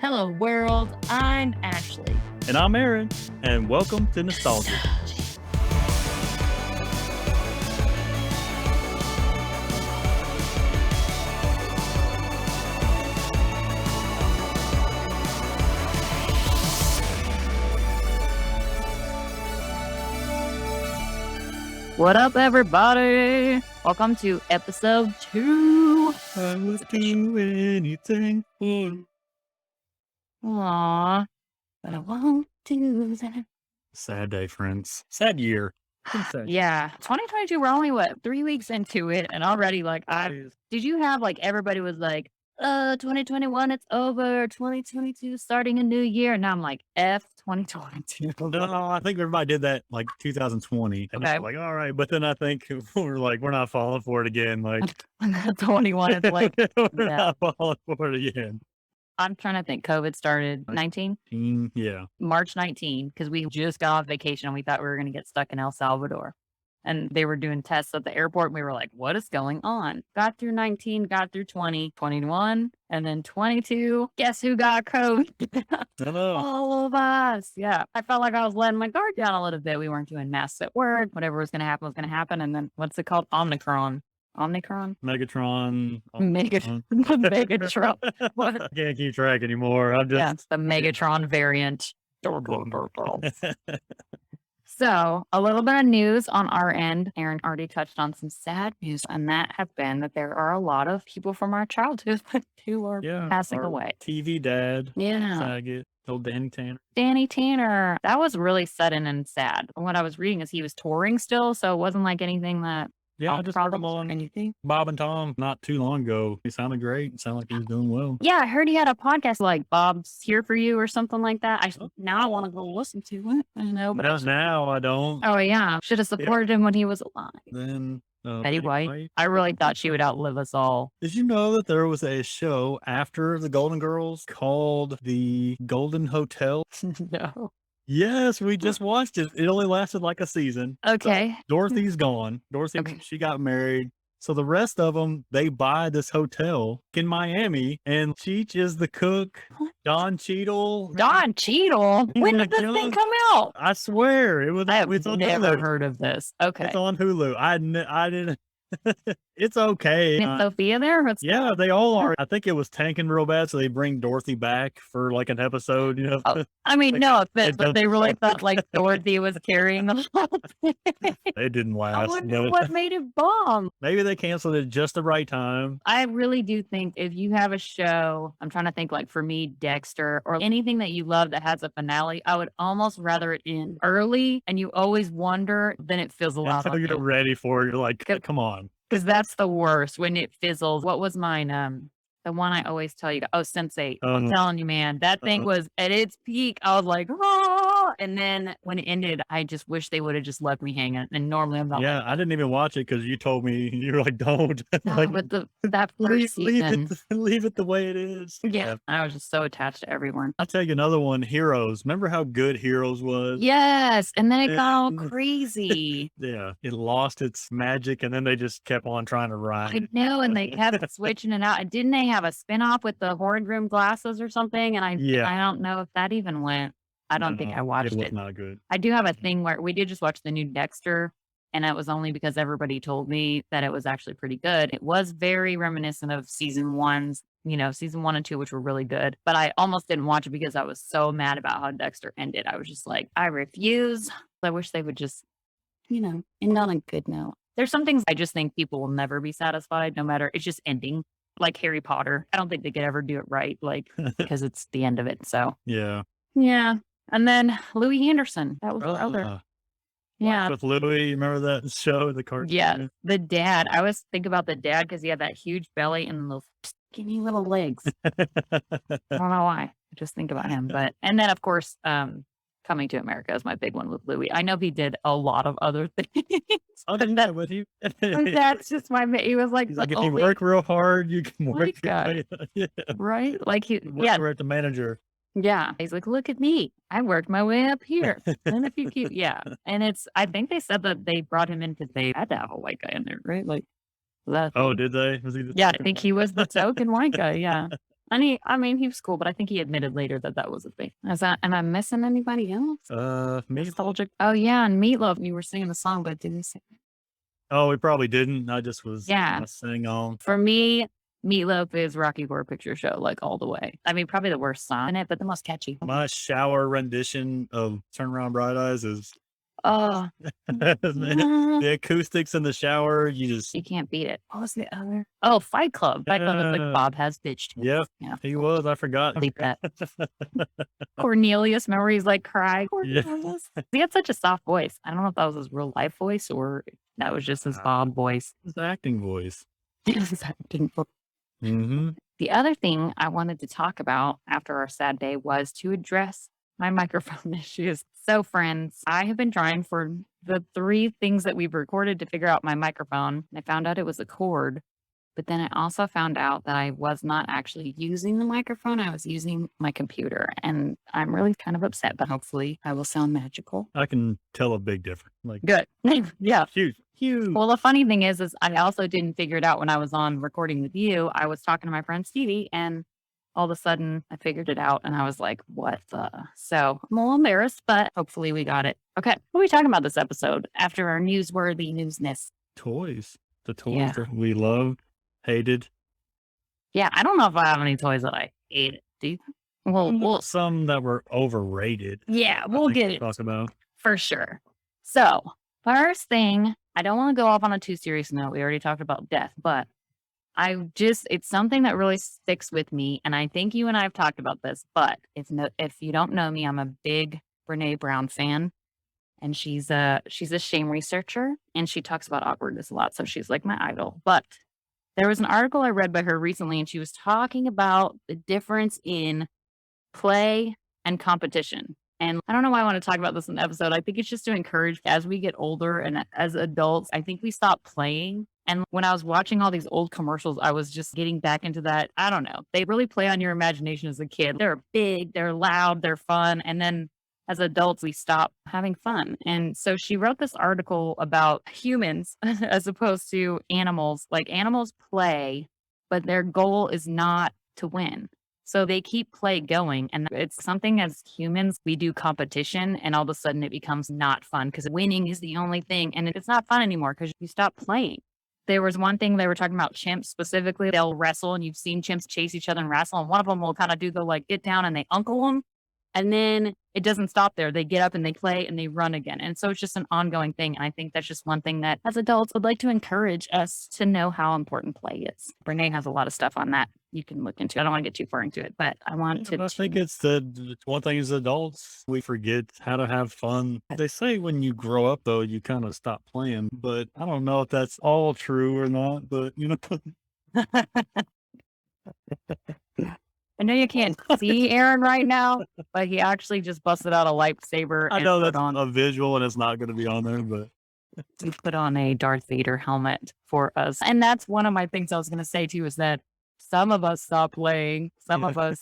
Hello, world. I'm Ashley. And I'm Aaron, and welcome to Nostalgia. What up, everybody? Welcome to episode 2. I would do anything for. Aww, but I won't do that. Sad day, friends. Sad year. Sad. Yeah, 2022. We're only 3 weeks into it, and already did you have everybody was like, 2021, it's over. 2022, starting a new year. And now I'm like, F 2022. No, I think everybody did that 2020. And Okay. it's like, all right, but then I think we're not falling for it again. 21 is we're yeah. not falling for it again. I'm trying to think. COVID started 19? Yeah. March 19, because we just got off vacation and we thought we were going to get stuck in El Salvador. And they were doing tests at the airport. And we were like, what is going on? Got through 19, got through 20, 21, and then 22. Guess who got COVID? I know. All of us. Yeah. I felt like I was letting my guard down a little bit. We weren't doing masks at work. Whatever was going to happen was going to happen. And then what's it called? Omicron. Megatron. Megatron. What? I can't keep track anymore. It's the Megatron variant. So, a little bit of news on our end. Aaron already touched on some sad news, and that have been that there are a lot of people from our childhood who are passing away. TV dad. Yeah. Faggot. Old Danny Tanner. Danny Tanner. That was really sudden and sad. What I was reading is he was touring still, so it wasn't like anything that... Yeah, I just heard him on anything. Bob and Tom not too long ago. He sounded great. It sounded like he was doing well. Yeah, I heard he had a podcast like Bob's Here For You or something like that. Now I want to go listen to it. I know, but now I don't. Oh yeah, should have supported him when he was alive. Then Betty White. I really thought she would outlive us all. Did you know that there was a show after the Golden Girls called The Golden Hotel? No. Yes, we just watched it. It only lasted like a season. Okay. So Dorothy's gone. Dorothy, She got married. So the rest of them, they buy this hotel in Miami, and Cheech is the cook. Don Cheadle. Don Cheadle? When did this thing come out? I swear it was. I've never heard of this. Okay. It's on Hulu. I didn't. It's okay. Is Sophia there? Yeah, they all are. I think it was tanking real bad, so they bring Dorothy back for an episode. I mean, no offense, but they really thought Dorothy was carrying the whole thing. It didn't last. I wonder what made it bomb. Maybe they canceled it just the right time. I really do think if you have a show, I'm trying to think for me, Dexter, or anything that you love that has a finale, I would almost rather it end early, and you always wonder, then it fizzles out. Until you get ready for it, you're like, come on. Because that's the worst when it fizzles. What was mine? The one I always tell you. Oh, Sense8. I'm telling you, man, that thing was at its peak. I was like, oh, and then when it ended, I just wish they would have just left me hanging. And normally I'm not. Yeah, I didn't even watch it because you told me you were like, don't. But that first season, leave it the way it is. Yeah, I was just so attached to everyone. I'll tell you another one. Heroes. Remember how good Heroes was? Yes, and then it got all crazy. Yeah, it lost its magic, and then they just kept on trying to ride. I know, and they kept switching it out. And didn't they have a spinoff with the horrid room glasses or something? And I don't know if that even went. I don't think I watched it. It was not good. I do have a thing where we did just watch the new Dexter, and it was only because everybody told me that it was actually pretty good. It was very reminiscent of season 1 and 2, which were really good. But I almost didn't watch it because I was so mad about how Dexter ended. I was just like, I refuse. I wish they would just, end on a good note. There's some things I just think people will never be satisfied, no matter. It's just ending. Like Harry Potter. I don't think they could ever do it right, because it's the end of it. So yeah. And then Louis Anderson. That was the other. Yeah. With Louis, you remember that show, the cartoon? Yeah, the dad. I always think about the dad because he had that huge belly and those skinny little legs. I don't know why. I just think about him. And then of course, Coming to America is my big one with Louis. I know he did a lot of other things. I'll do that with you. That's just he was like if you work real hard, you can work. Yeah. Right? We're at the manager. Yeah. He's like, look at me. I worked my way up here. And if you keep, And I think they said that they brought him in because they had to have a white guy in there, right? Did they? Was he I think he was the token white guy. Yeah. I mean, he was cool, but I think he admitted later that that was a thing. Am I missing anybody else? Me. Nostalgic. Oh yeah, and Meatloaf. You were singing the song, but didn't sing. Oh, we probably didn't. I just was Yeah. singing on. For me, Meatloaf is Rocky Horror Picture Show, like all the way. I mean, probably the worst song in it, but the most catchy. My shower rendition of Turn Around Bright Eyes is Oh, the acoustics in the shower. You just you can't beat it. What was the other? Oh, Fight Club. Fight Club is like Bob has bitched. Yep, Yeah. he was. I forgot. Bleep that. Cornelius, remember he's like crying. Yeah. Cornelius. He had such a soft voice. I don't know if that was his real life voice or that was just his Bob voice. His acting voice. His acting voice. Mm-hmm. The other thing I wanted to talk about after our sad day was to address my microphone issues. So, friends, I have been trying for the 3 things that we've recorded to figure out my microphone. I found out it was a cord, but then I also found out that I was not actually using the microphone. I was using my computer, and I'm really kind of upset, but hopefully I will sound magical. I can tell a big difference. Like Good. Yeah. huge. Well, the funny thing is I also didn't figure it out when I was on recording with you. I was talking to my friend Stevie, and all of a sudden I figured it out, and I was like, what the? So I'm a little embarrassed, but hopefully we got it. Okay. What are we talking about this episode after our newsworthy newsness? Toys. The toys Yeah. that we loved, hated. Yeah. I don't know if I have any toys that I hated. Do you? Well, Some that were overrated. yeah, we'll get it Talk about. for sure. So, first thing, I don't want to go off on a too serious note. We already talked about death, but it's something that really sticks with me. And I think you and I have talked about this, but if you don't know me, I'm a big Brene Brown fan. And she's a shame researcher, and she talks about awkwardness a lot. So she's like my idol. But there was an article I read by her recently, and she was talking about the difference in play and competition. And I don't know why I want to talk about this in the episode. I think it's just to encourage as we get older and as adults, I think we stop playing. And when I was watching all these old commercials, I was just getting back into that. I don't know. They really play on your imagination as a kid. They're big, they're loud, they're fun. And then as adults, we stop having fun. And so she wrote this article about humans as opposed to animals. Like animals play, but their goal is not to win. So they keep play going. And it's something as humans, we do competition and all of a sudden it becomes not fun because winning is the only thing. And it's not fun anymore because you stop playing. There was one thing they were talking about chimps specifically. They'll wrestle and you've seen chimps chase each other and wrestle. And one of them will kind of do the like get down and they uncle them. And then it doesn't stop there. They get up and they play and they run again. And so it's just an ongoing thing. And I think that's just one thing that as adults would like to encourage us to know how important play is. Brene has a lot of stuff on that you can look into. I don't want to get too far into it, but I want to. I think it's the one thing as adults, we forget how to have fun. They say when you grow up, though, you kind of stop playing. But I don't know if that's all true or not. But, you know. I know you can't see Aaron right now, but he actually just busted out a lightsaber. I know that's on a visual and it's not going to be on there, but he put on a Darth Vader helmet for us. And that's one of my things I was going to say too, is that some of us stop playing. Some of us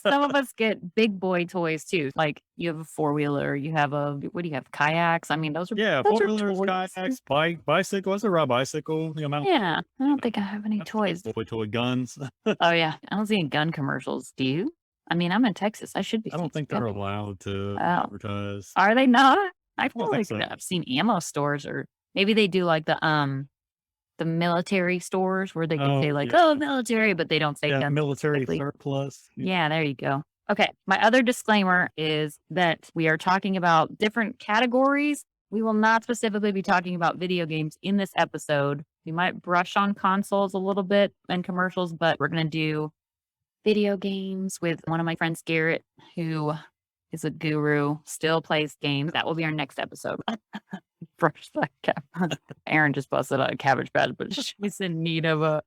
get big boy toys too. Like you have a 4-wheeler, you have what do you have? Kayaks. I mean, those are 4-wheelers, kayaks, bicycle. What's a ride bicycle? Yeah, I don't think I have any toys. Boy toy guns. Oh yeah, I don't see any gun commercials. Do you? I mean, I'm in Texas. I should be. I don't think they're allowed to advertise. Are they not? I feel like so. I've seen ammo stores, or maybe they do like the military stores where they can say like, oh, military, but they don't say gun military surplus. Yeah, there you go. Okay. My other disclaimer is that we are talking about different categories. We will not specifically be talking about video games in this episode. We might brush on consoles a little bit and commercials, but we're going to do video games with one of my friends, Garrett, who is a guru, still plays games. That will be our next episode. Brush that cap. Aaron just busted out a Cabbage Patch, but she's in need of a.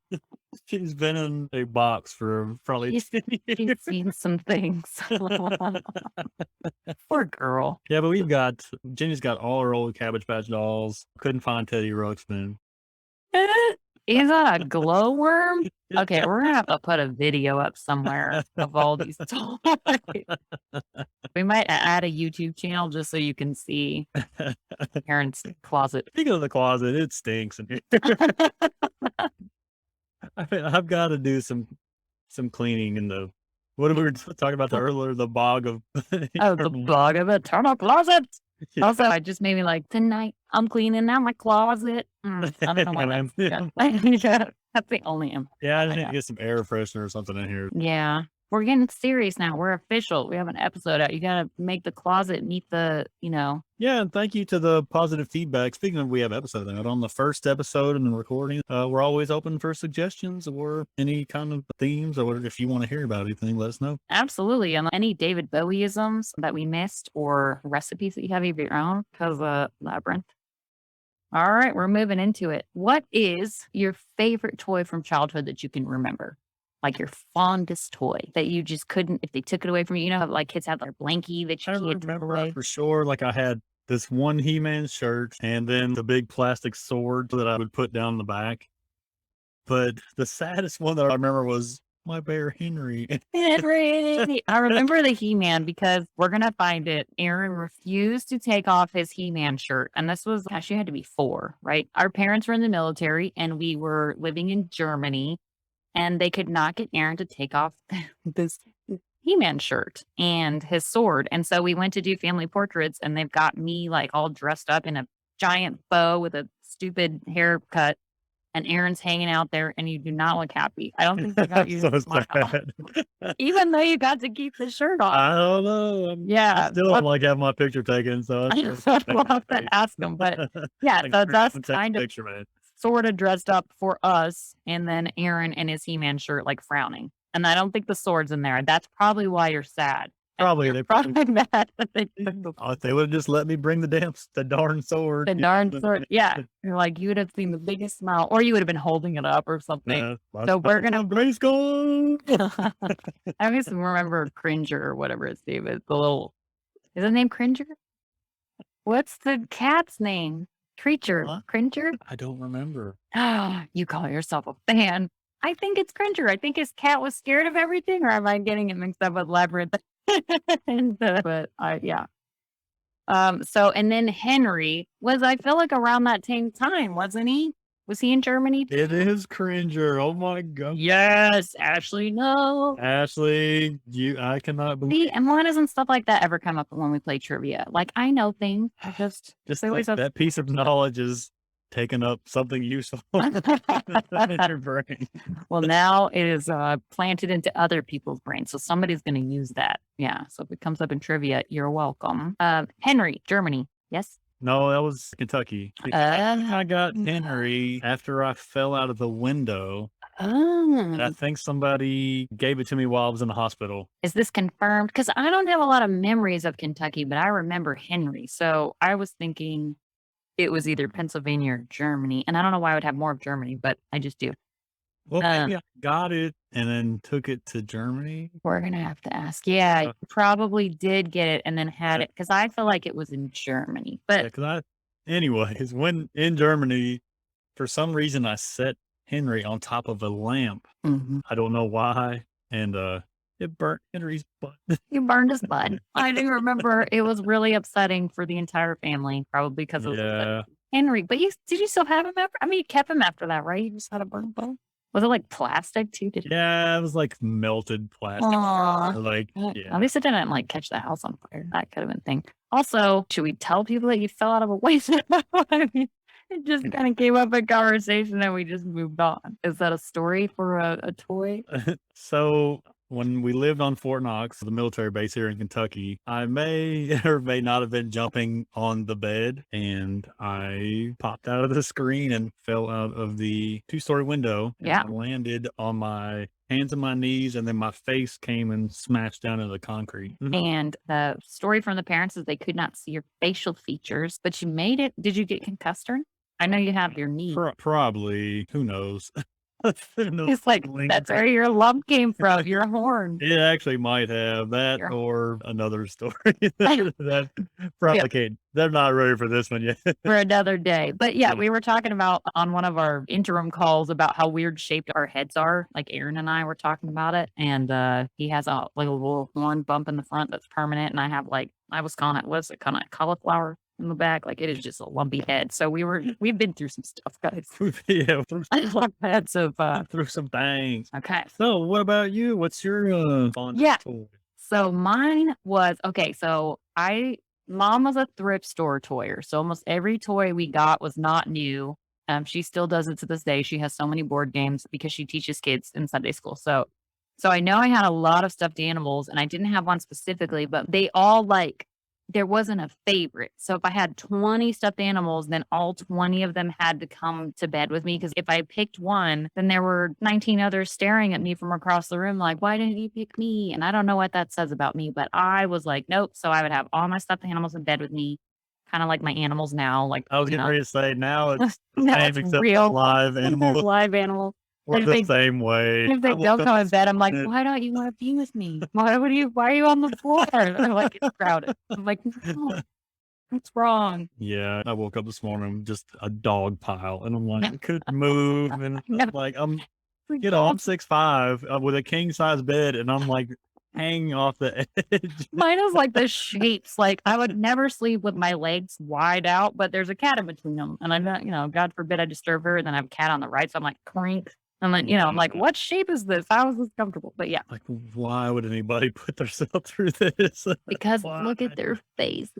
She's been in a box for probably 10 years. She's seen some things. Poor girl. Yeah, but Jenny's got all her old Cabbage Patch dolls. Couldn't find Teddy Ruxpin. Is that a glowworm? Okay, we're gonna have to put a video up somewhere of all these toys. We might add a YouTube channel just so you can see Aaron's closet. Speaking of the closet, it stinks in here. I've got to do some cleaning in the What we were talking about the earlier, the bog of Oh, the eternal. bug of eternal closet. Yeah. Also, I just made me like, tonight I'm cleaning out my closet. I don't know why that's good. Yeah, that's the only Yeah, I I just need to got. get some air freshener or something in here. Yeah. We're getting serious now. We're official. We have an episode out. You gotta make the closet meet the. Yeah, and thank you to the positive feedback. Speaking of, we have episode out on the first episode and the recording. We're always open for suggestions or any kind of themes, or if you want to hear about anything, let us know. Absolutely. And any David Bowieisms that we missed or recipes that you have of your own, because Labyrinth. All right, we're moving into it. What is your favorite toy from childhood that you can remember? Like your fondest toy that you just couldn't, if they took it away from you, how like kids have their blankie that you I can't take remember away. for sure, like I had this one He-Man shirt and then the big plastic sword that I would put down the back. But the saddest one that I remember was my bear Henry. Henry. I remember the He-Man because we're gonna find it. Aaron refused to take off his He-Man shirt. And this was actually had to be 4, right? Our parents were in the military and we were living in Germany and they could not get Aaron to take off this He-Man shirt and his sword. And so we went to do family portraits and they've got me like all dressed up in a giant bow with a stupid haircut. And Aaron's hanging out there and you do not look happy. I don't think they got you So to smile. sad. Even though you got to keep the shirt off. I don't know. I Yeah. still don't like having my picture taken. So We'll have to ask them. But yeah, like, so that's take kind a of picture, man. sort of dressed up for us. And then Aaron in his He-Man shirt, like frowning. And I don't think the sword's in there. That's probably why you're sad. Probably You're they probably mad that they took the oh, if they would have just let me bring the darn sword. darn sword. Yeah. You're like, you would have seen the biggest smile, or you would have been holding it up or something. So we're gonna Grace gone. I always remember Cringer or whatever his name is. Is his name Cringer? What's the cat's name? Creature. Huh? Cringer? I don't remember. Ah, you call yourself a fan. I think it's Cringer. I think his cat was scared of everything, or am I getting it mixed up with Labyrinth? Yeah. So and then Henry was, I feel like around that same time, wasn't he? Was he in Germany too? It is Cringer. Oh my god. Yes, Ashley, no. Ashley, I cannot believe See, and why doesn't stuff like that ever come up when we play trivia? Like, I know things. I just they always have that piece of knowledge is taking up something useful in your brain. well, now it is planted into other people's brains. So somebody's going to use that. Yeah. So if it comes up in trivia, you're welcome. Henry, Germany. Yes. No, that was Kentucky. I got Henry after I fell out of the window. And I think somebody gave it to me while I was in the hospital. Is this confirmed? Because I don't have a lot of memories of Kentucky, but I remember Henry. So I was thinking it was either Pennsylvania or Germany. And I don't know why I would have more of Germany, but I just do. Well, maybe I got it and then took it to Germany. We're going to have to ask. Yeah, you probably did get it and then had it because I feel like it was in Germany. But anyways, when in Germany, for some reason, I set Henry on top of a lamp. I don't know why. And it burnt Henry's butt. You burned his butt. I do remember it was really upsetting for the entire family, probably because it was Henry. But did you still have him after? I mean, you kept him after that, right? You just had a burnt butt. Was it like plastic too? Yeah, it was like melted plastic. Like, yeah. At least it didn't like catch the house on fire. That could have been a thing. Also, should we tell people that you fell out of a window? I mean, it just kind of came up in conversation and we just moved on. Is that a story for a toy? So when we lived on Fort Knox, the military base here in Kentucky, I may or may not have been jumping on the bed and I popped out of the screen and fell out of the 2-story window. Yeah. I landed on my hands and my knees and then my face came and smashed down into the concrete. And the story from the parents is they could not see your facial features, but you made it. Did you get concussed? I know you have your knee. Probably. Who knows? It's like, that's where your lump came from, your horn. It actually might have that or another story. that probably can't. They're not ready for this one yet. For another day. But yeah, we were talking about on one of our interim calls about how weird shaped our heads are. Like Aaron and I were talking about it. And he has a little one bump in the front that's permanent. And I have I was calling it, cauliflower in the back. Like it is just a lumpy head. So we've been through some stuff, guys. Yeah, I've had some through some things. okay. So, what about you? What's your fondest Yeah. toy? So mine was okay. So mom was a thrift store toyer. So almost every toy we got was not new. She still does it to this day. She has so many board games because she teaches kids in Sunday school. So I know I had a lot of stuffed animals and I didn't have one specifically, but they all like there wasn't a favorite. So if I had 20 stuffed animals, then all 20 of them had to come to bed with me. Because if I picked one, then there were 19 others staring at me from across the room, like, why didn't you pick me? And I don't know what that says about me, but I was like, nope. So I would have all my stuffed animals in bed with me, kind of like my animals now. Like, I was getting ready to say now it's the no, same it's except real live animals live animals. work If the they same way. if they I woke don't up come in this bed, I'm like, morning- why don't you want to be with me? Why are you on the floor? They're like, it's crowded. I'm like, no, what's wrong? Yeah, I woke up this morning with just a dog pile, and I'm like, I couldn't move, and No. I'm like, I'm 6'5" with a king size bed, and I'm like hanging off the edge. Mine is like the shapes. Like I would never sleep with my legs wide out, but there's a cat in between them. And I'm not, God forbid I disturb her. And then I have a cat on the right. So I'm like, crank. I'm like, I'm like, what shape is this? How is this comfortable? But yeah, Like, why would anybody put themselves through this? because Why? look at their faces.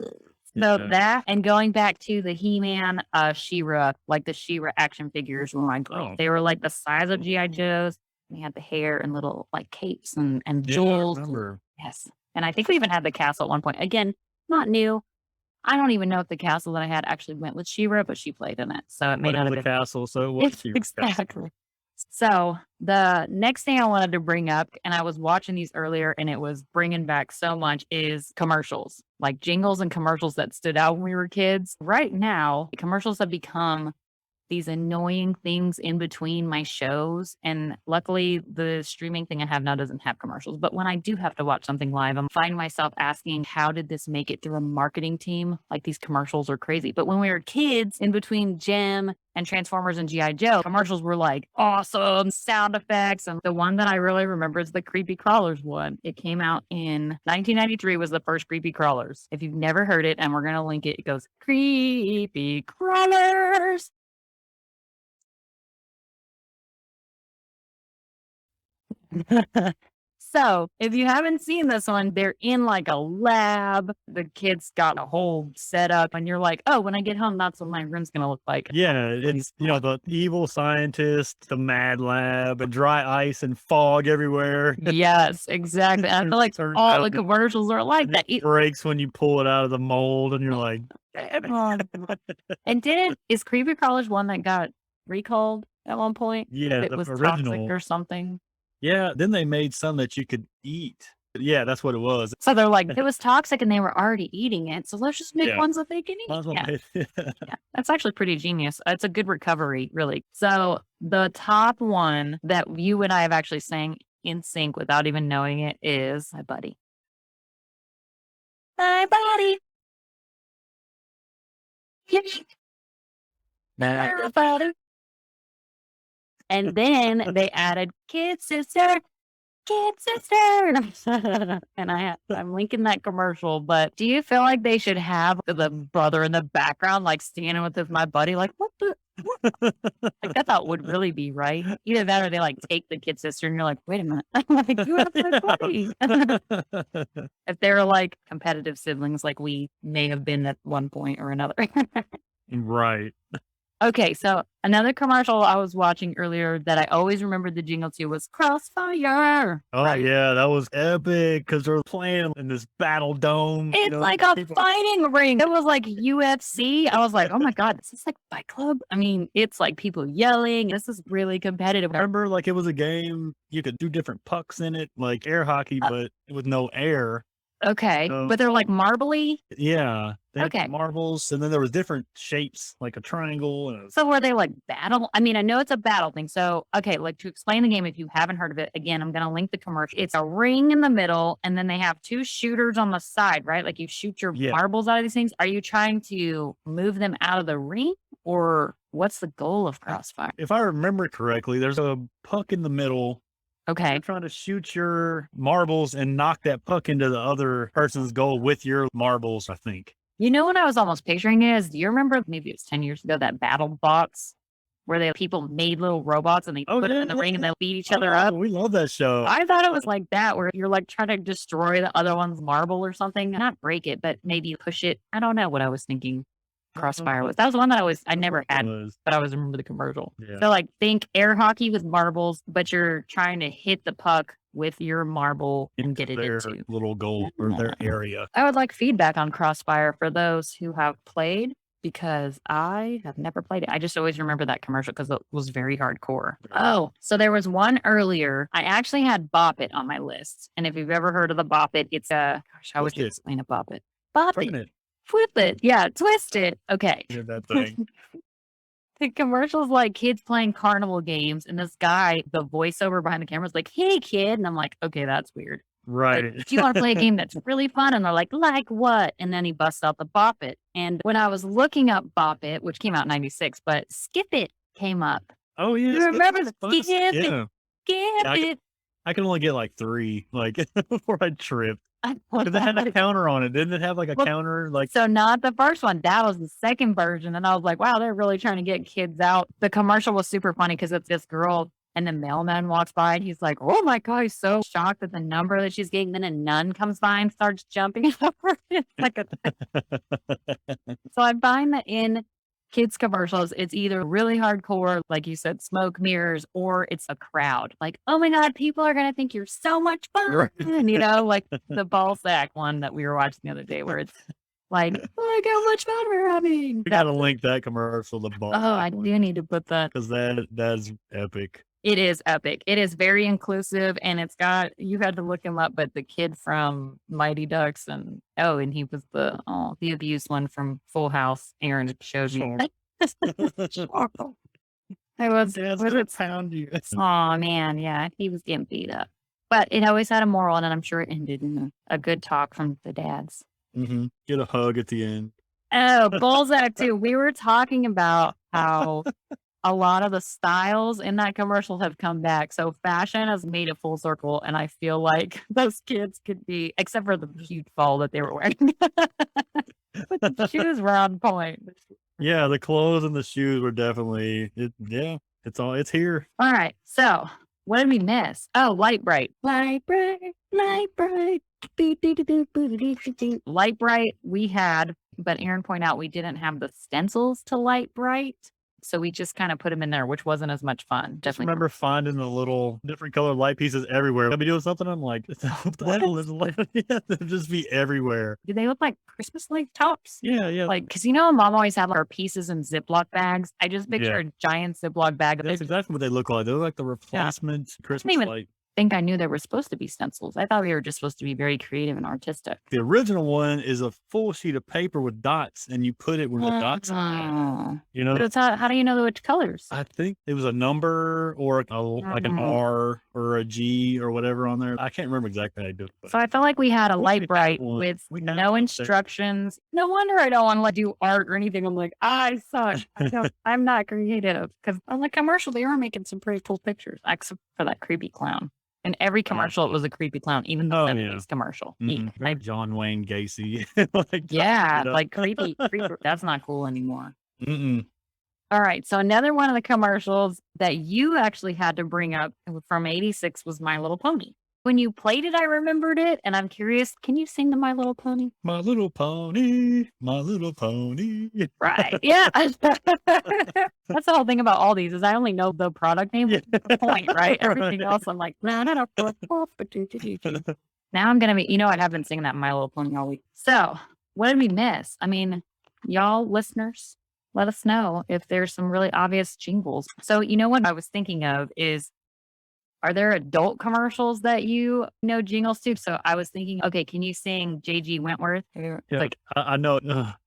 So Yeah. that and going back to the He-Man, She-Ra, like the She-Ra action figures were my girl. Oh. They were like the size of G.I. Joes. They had the hair and little like capes and Yeah, I jewels. remember. Yes. And I think we even had the castle at one point. Again, not new. I don't even know if the castle that I had actually went with She-Ra, but she played in it. So it may But not it have was a been. castle, so it was Exactly. So the next thing I wanted to bring up, and I was watching these earlier and it was bringing back so much, is commercials, like jingles and commercials that stood out when we were kids. Right now, commercials have become these annoying things in between my shows. And luckily, the streaming thing I have now doesn't have commercials. But when I do have to watch something live, I'm finding myself asking, how did this make it through a marketing team? Like these commercials are crazy. But when we were kids, in between Gem and Transformers and G.I. Joe, commercials were like awesome sound effects. And the one that I really remember is the Creepy Crawlers one. It came out in 1993 was the first Creepy Crawlers. If you've never heard it, and we're going to link it, it goes, Creepy Crawlers. So, if you haven't seen this one, they're in like a lab. The kids got a whole setup, and you're like, oh, when I get home, that's what my room's going to look like. Yeah, it's the evil scientist, the mad lab, and dry ice and fog everywhere. Yes, exactly. I feel like Turns all out the commercials are like that. it breaks when you pull it out of the mold, and you're like, And is Creepy Crawlers one that got recalled at one point? yeah, It the was toxic original. or something. Yeah, then they made some that you could eat. Yeah, that's what it was. So they're like, it was toxic and they were already eating it. So let's just make Yeah. ones that they can eat. Might as well Yeah. make it. Yeah, that's actually pretty genius. It's a good recovery, really. So the top one that you and I have actually sang in sync without even knowing it is My Buddy. My Buddy. My Buddy. And then they added Kid Sister. Kid Sister. And I'm linking that commercial, but do you feel like they should have the brother in the background, like standing with my buddy? Like, what the? Like, I thought would really be right. Either that or they like take the kid sister and you're like, wait a minute. I'm like, you have my buddy. If they're like competitive siblings, like we may have been at one point or another. Right. Okay, so another commercial I was watching earlier that I always remembered the jingle to was Crossfire. Oh, Right. yeah, that was epic because they're playing in this battle dome. It's like a fighting ring. It was like UFC. I was like, oh my God, this is like Fight Club. I mean, it's like people yelling. This is really competitive. I remember like it was a game, you could do different pucks in it, like air hockey, but with no air. Okay, So- but they're like marbly. Yeah. They had Okay. marbles, and then there was different shapes, like a triangle. And So were they like battle? I mean, I know it's a battle thing. So, okay, like to explain the game, if you haven't heard of it, again, I'm going to link the commercial. It's a ring in the middle, and then they have two shooters on the side, right? Like you shoot your Yeah. marbles out of these things. Are you trying to move them out of the ring, or what's the goal of Crossfire? if I remember correctly, there's a puck in the middle. Okay. You're trying to shoot your marbles and knock that puck into the other person's goal with your marbles, I think. You know what I was almost picturing is, do you remember maybe it was 10 years ago, that battle box where people made little robots and they put them in the ring and they beat each other up? We love that show. I thought it was like that, where you're like trying to destroy the other one's marble or something. Not break it, but maybe push it. I don't know what I was thinking. Crossfire was. That was the one that I never had, but I always remember the commercial. Yeah. So like think air hockey with marbles, but you're trying to hit the puck with your marble and get it Their into little goal or their area. I would like feedback on Crossfire for those who have played, because I have never played it. I just always remember that commercial because it was very hardcore. Oh, so there was one earlier. I actually had Bop It on my list. And if you've ever heard of the Bop It, it's a, gosh, how would you explain a Bop It? Bop it. Flip it. Yeah, twist it. Okay. Yeah, that thing. The commercial's like kids playing carnival games, and this guy, the voiceover behind the camera is like, "Hey, kid," and I'm like, "Okay, that's weird." Right. Like, do you want to play a game that's really fun? And they're like what? And then he busts out the Bop It. And when I was looking up Bop It, which came out in 96, but Skip It came up. Oh, yeah. You remember the Skip It? Yeah. Skip It. I can only get like 3, like, before I trip. I But that had a counter on it. Didn't it have like a counter? Like, so not the first one. That was the second version. And I was like, wow, they're really trying to get kids out. The commercial was super funny because it's this girl and the mailman walks by and he's like, oh my God, he's so shocked at the number that she's getting. Then a nun comes by and starts jumping over. It's like so I find that in kids commercials, it's either really hardcore, like you said, smoke mirrors, or it's a crowd. Like, oh my God, people are going to think you're so much fun. Right. You know, like the ball sack one that we were watching the other day where it's like, look how much fun we're having. We got to link that commercial to ball. Oh, I do need to put that. Because that's epic. It is epic. It is very inclusive, and it's got, you had to look him up, but the kid from Mighty Ducks and he was the abused one from Full House. Aaron showed me. I was it pound you. Oh man, yeah, he was getting beat up. But it always had a moral, and I'm sure it ended in a good talk from the dads. Mm-hmm. Get a hug at the end. Oh, Bullsack too. We were talking about how a lot of the styles in that commercial have come back. So fashion has made it full circle, and I feel like those kids could be, except for the huge fall that they were wearing. But the shoes were on point. Yeah, the clothes and the shoes were definitely it's here. All right. So what did we miss? Oh, Lite-Brite. Lite-Brite, Lite-Brite. Lite-Brite we had, but Aaron pointed out we didn't have the stencils to Lite-Brite. So we just kind of put them in there, which wasn't as much fun. Just remember finding the little different colored light pieces everywhere. I'll be doing something. I'm like, what the hell is light? Yeah, they'll just be everywhere. Do they look like Christmas light tops? Yeah, yeah. Like, because Mom always had our pieces in Ziploc bags. I just picture a giant Ziploc bag. That's exactly what they look like. They look like the replacement Christmas light. Think I knew there were supposed to be stencils. I thought we were just supposed to be very creative and artistic. The original one is a full sheet of paper with dots, and you put it where the dots are. You know, but it's how do you know which colors? I think it was a number or like an R or a G or whatever on there. I can't remember exactly how I do it. So I felt like we had a Lite-Brite with no instructions. No wonder I don't want to do art or anything. I'm like, I suck. I'm not creative, because on the commercial they were making some pretty cool pictures, except for that creepy clown. In every commercial, it was a creepy clown, even the 70s commercial. Mm-hmm. Like John Wayne Gacy. Like creepy. That's not cool anymore. Mm-mm. All right. So another one of the commercials that you actually had to bring up from 86 was My Little Pony. When you played it, I remembered it. And I'm curious, can you sing the My Little Pony? My little pony, my little pony. Right. Yeah. That's the whole thing about all these is I only know the product name, the point, right? Everything else, I'm like, now I'm going to be, I've been singing that My Little Pony all week. So what did we miss? I mean, y'all listeners, let us know if there's some really obvious jingles. So, what I was thinking of is, are there adult commercials that jingles to? So I was thinking, okay, can you sing J.G. Wentworth? Yeah, like I know.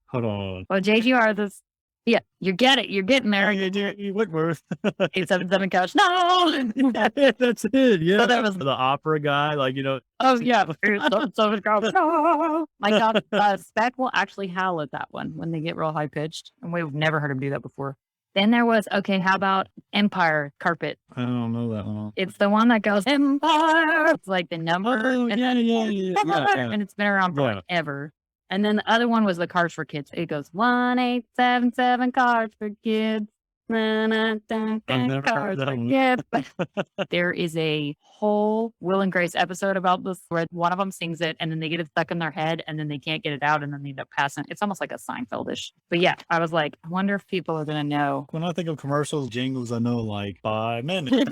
Hold on. Well, J.G. are this. Yeah, you get it. You're getting there. J.G. Wentworth. 877 couch. No, that's it. Yeah, so that was the opera guy. Like Oh yeah. No. My God, Spec will actually howl at that one when they get real high pitched, and we've never heard him do that before. Then there was, how about Empire Carpet? I don't know that one. It's the one that goes, Empire. It's like the number. Oh, yeah. And it's been around forever. And then the other one was the Cards for Kids. It goes 1877 Cards for Kids. I've never heard Cards that for one. Kids. There is a whole Will and Grace episode about this where one of them sings it and then they get it stuck in their head and then they can't get it out and then they end up passing. It's almost like a Seinfeldish. But yeah, I was like, I wonder if people are going to know. When I think of commercials, jingles, I know like 5 minutes.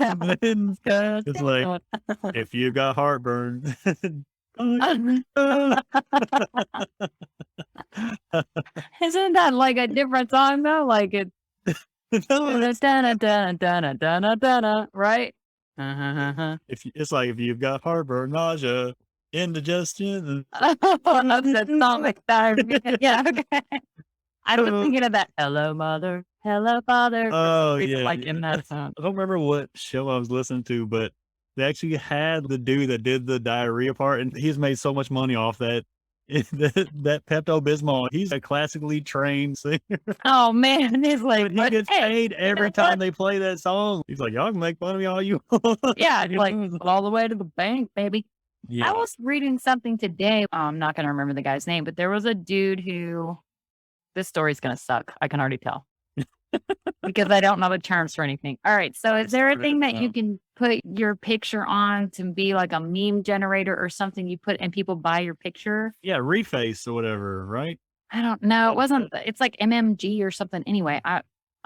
Yeah. It's like, if you got heartburn. Isn't that like a different song though? Like it's right? It's like if you've got heartburn, nausea, indigestion. Atomic diarrhea. Yeah, okay. I was thinking of that. Hello, mother. Hello, father. Oh yeah, like in that song. I don't remember what show I was listening to, but they actually had the dude that did the diarrhea part, and he's made so much money off that. That Pepto-Bismol, he's a classically trained singer. Oh man, it's like He gets paid every time they play that song. He's like, y'all can make fun of me all you want. Yeah, like all the way to the bank, baby. Yeah. I was reading something today. I'm not going to remember the guy's name, but there was a dude who, this story's going to suck. I can already tell because I don't know the terms for anything. All right. So is there a thing that you can put your picture on to be like a meme generator or something you put and people buy your picture? Yeah, reface or whatever, right? I don't know. It wasn't, it's like MMG or something. Anyway, I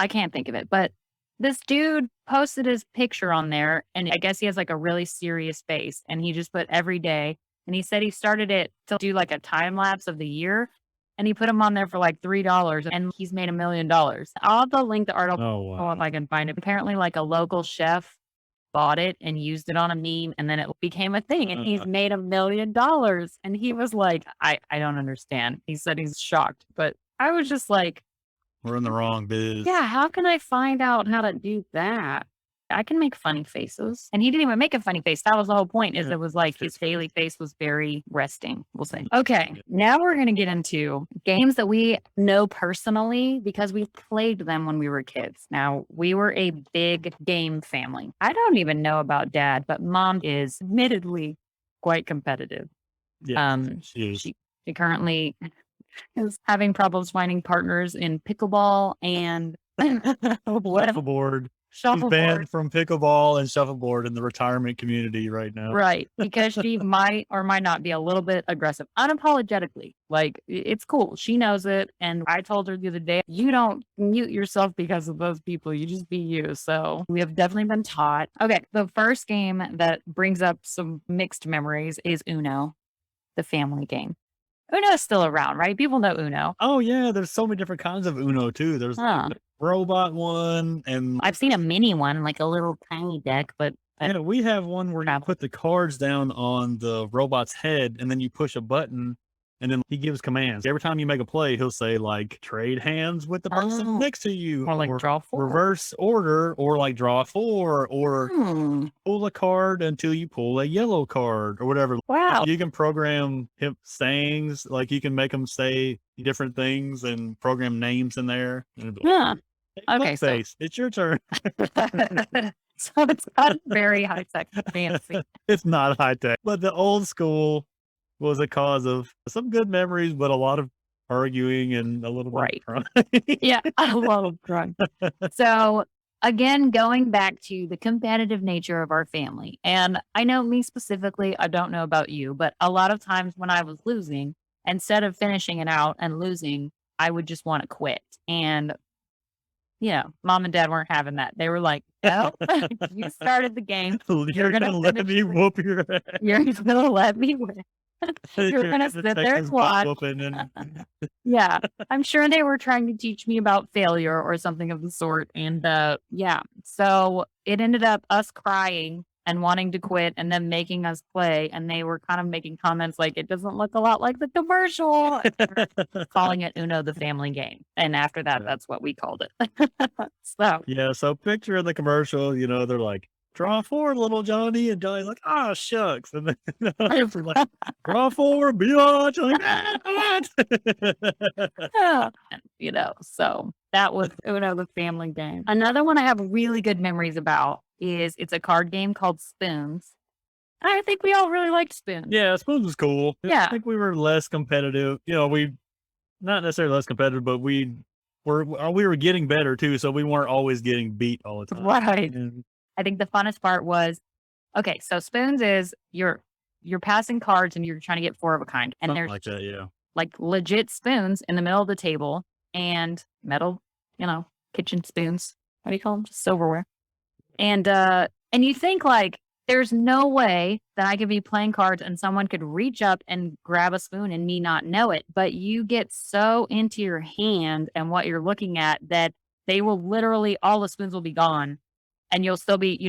can't think of it, but this dude posted his picture on there and I guess he has like a really serious face and he just put every day. And he said he started it to do like a time lapse of the year. And he put them on there for like $3 and he's made $1 million. I'll have to link the article Oh, wow. if I can find it. Apparently like a local chef bought it and used it on a meme and then it became a thing and he's made $1 million. And he was like, I don't understand. He said he's shocked, but I was just like, We're in the wrong biz. yeah, how can I find out how to do that? I can make funny faces. And he didn't even make a funny face. That was the whole point, is it was like his daily face was very resting, we'll say. Okay, now we're going to get into games that we know personally because we played them when we were kids. Now, we were a big game family. I don't even know about dad, but mom is admittedly quite competitive. Yeah, she is. She currently is having problems finding partners in pickleball and Shuffleboard. She's banned from pickleball and shuffleboard in the retirement community right now. Right. Because she might or might not be a little bit aggressive, unapologetically. Like, it's cool. She knows it. And I told her the other day, you don't mute yourself because of those people. You just be you. So we have definitely been taught. Okay. The first game that brings up some mixed memories is Uno, the family game. Uno is still around, right? People know Uno. Oh yeah, there's so many different kinds of Uno too. There's the robot one, and I've seen a mini one, like a little tiny deck, but yeah, we have one where you put the cards down on the robot's head, and then you push a button, and then he gives commands. Every time you make a play, he'll say like trade hands with the person next to you, or like draw 4, reverse order, or like draw 4, or pull a card until you pull a yellow card or whatever. Wow. You can program him sayings, like you can make them say different things and program names in there. Yeah. Hey, okay. So it's your turn. so it's not very high tech fancy. It's not high tech, but the old school was a cause of some good memories, but a lot of arguing and a little bit of crying. Yeah, a lot of crying. So again, going back to the competitive nature of our family. And I know me specifically, I don't know about you, but a lot of times when I was losing, instead of finishing it out and losing, I would just want to quit. And yeah, mom and dad weren't having that. They were like, "No, you started the game. You're gonna let me whoop your ass. You're gonna let me win. You're gonna sit there and watch." Yeah, I'm sure they were trying to teach me about failure or something of the sort. And yeah, so it ended up us crying and wanting to quit and then making us play. And they were kind of making comments like, it doesn't look a lot like the commercial, calling it Uno, the family game. And after that, that's what we called it. So yeah, so picture in the commercial, you know, they're like, draw 4, little Johnny, and Johnny's like, oh shucks. And then like, draw 4, biatch. Like, yeah, you know, so that was Uno, the family game. Another one I have really good memories about is it's a card game called Spoons. I think we all really liked spoons. Yeah, spoons was cool. I Yeah. think we were less competitive. We not necessarily less competitive, but we were getting better too, so we weren't always getting beat all the time. Right. And I think the funnest part was, okay, so spoons is you're passing cards and you're trying to get four of a kind. And something there's like that, yeah. like legit spoons in the middle of the table and metal, kitchen spoons. What do you call them? Just silverware. And you think like there's no way that I could be playing cards and someone could reach up and grab a spoon and me not know it. But you get so into your hand and what you're looking at that they will literally all the spoons will be gone and you